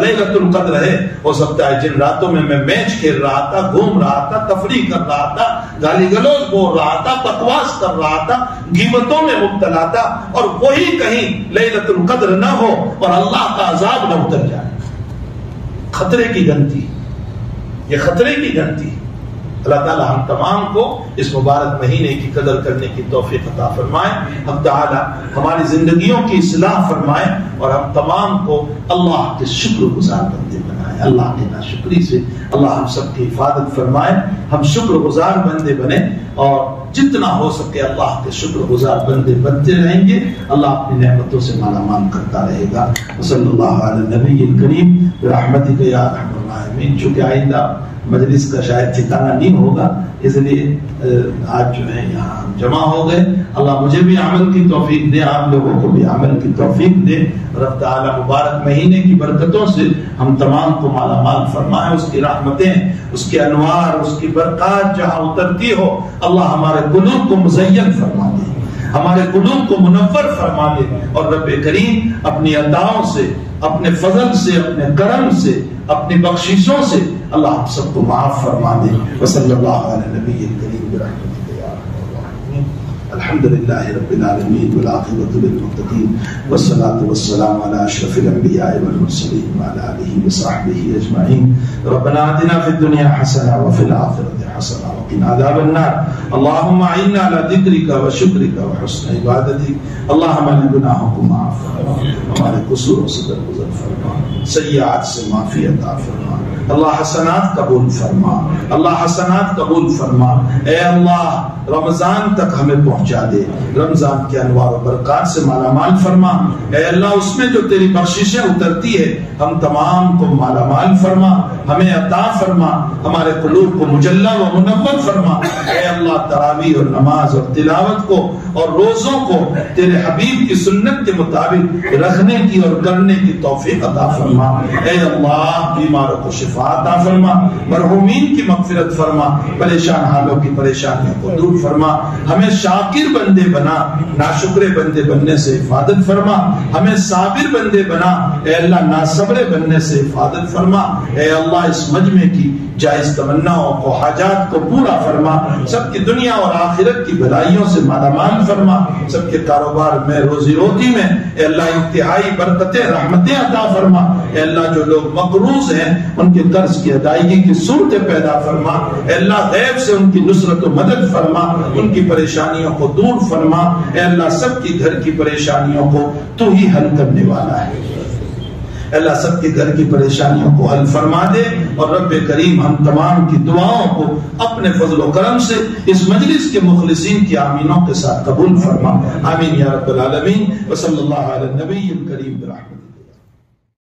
لیلۃ القدر ہے. ہو سکتا ہے جن راتوں میں میچ کھیل رہا تھا, گھوم رہا تھا, تفریح کر رہا تھا, گالی گلوچ بول رہا تھا, بکواس کر رہا تھا, غیبتوں میں مبتلا تھا, اور وہی کہیں لیلۃ القدر نہ ہو اور اللہ کا عذاب نہ اتر جائے. خطرے کی گنتی, یہ خطرے کی گنتی. اللہ تعالی ہم تمام کو اس مبارک مہینے کی قدر کرنے کی توفیق عطا فرمائے. ہم تعالی ہماری زندگیوں کی اصلاح فرمائے اور ہم تمام کو اللہ کے شکر گزار بندے بنائے. اللہ کی ناشکری سے اللہ ہم سب کی حفاظت فرمائے. ہم شکر گزار بندے بنے اور جتنا ہو سکے اللہ کے شکر گزار بندے بنتے رہیں گے. اللہ اپنی نعمتوں سے مالا مال کرتا رہے گا. صلی اللہ علی النبی الکریم برحمتک یا ارحم الراحمین. چونکہ آئندہ مجلس کا شاید ٹھکانا نہیں ہوگا, اس لیے آج جو ہے یہاں جمع ہو گئے. اللہ مجھے بھی عمل کی توفیق دے, آپ لوگوں کو بھی عمل کی توفیق دے. رب تعالی مبارک مہینے کی برکتوں سے ہم تمام کو مالا مال فرمائے. اس کی رحمتیں, اس کے انوار, اس کی برکات جہاں اترتی ہو اللہ ہمارے قلوب کو مزین فرما دے, ہمارے قلوب کو منور فرما دے. اور رب کریم اپنی عطاؤں سے, اپنے فضل سے, اپنے کرم سے, اپنی بخششوں سے اللہ ہم سب کو معاف فرما دے. وصلی اللہ علی نبی الکریم برحمتہ یا ارحم الراحمین. الحمد للہ رب العالمین والعاقبۃ للمتقین والصلاة والسلام علی اشرف الانبیاء والمرسلین وعلی آلہ وصحبہ اجمعین. ربنا آتنا فی الدنیا حسنہ وفی الآخرۃ حسنہ وقنا عذاب النار. اللہم اعنا علی ذکرک وشکرک وحسن عبادتک. اللہ ہمارے گناہوں کو معاف فرما, ہمارے قصوروں سے درگزر فرما, سیئات سے معافی عطا فرما. اللہ حسنات قبول فرما, اللہ حسنات قبول فرما. اے اللہ رمضان تک ہمیں پہنچا دے, رمضان کے انوار و برکات سے مالا مال فرما. اے اللہ اس میں جو تیری بخششیں اترتی ہے ہم تمام کو مالا مال فرما, ہمیں عطا فرما, ہمارے قلوب کو مجلہ و منور فرما. اے اللہ تراویح اور نماز اور تلاوت کو اور روزوں کو تیرے حبیب کی سنت کے مطابق رکھنے کی اور کرنے کی توفیق عطا فرما۔ اے اللہ بیماروں کو شفا عطا فرما، مرحومین کی مغفرت فرما، پریشان حالوں کی پریشانیوں کو دور فرما، ہمیں شاکر بندے بنا، ناشکرے بندے بننے سے حفاظت فرما، ہمیں صابر بندے بنا، اے اللہ ناصبر بننے سے حفاظت فرما۔ اے اللہ اس مجمع کی جائز تمناؤں کو حاجات کو پورا فرما، سب کی دنیا اور آخرت کی بھلائیوں سے مالا مال فرما، سب کے کاروبار میں روزی روٹی میں اے اللہ انتہائی برکتیں رحمتیں عطا فرما۔ اے اللہ جو لوگ مقروض ہیں ان کے قرض کی ادائیگی کی صورتیں پیدا فرما، اے اللہ غیب سے ان کی نصرت و مدد فرما، ان کی پریشانیوں کو دور فرما۔ اے اللہ سب کی گھر کی پریشانیوں کو تو ہی حل کرنے والا ہے، اللہ سب کے گھر کی پریشانیوں کو حل فرما دے، اور رب کریم ہم تمام کی دعاؤں کو اپنے فضل و کرم سے اس مجلس کے مخلصین کی آمینوں کے ساتھ قبول فرما۔ آمین یا رب العالمین، وصلی اللہ علی النبی الکریم برحمتہ۔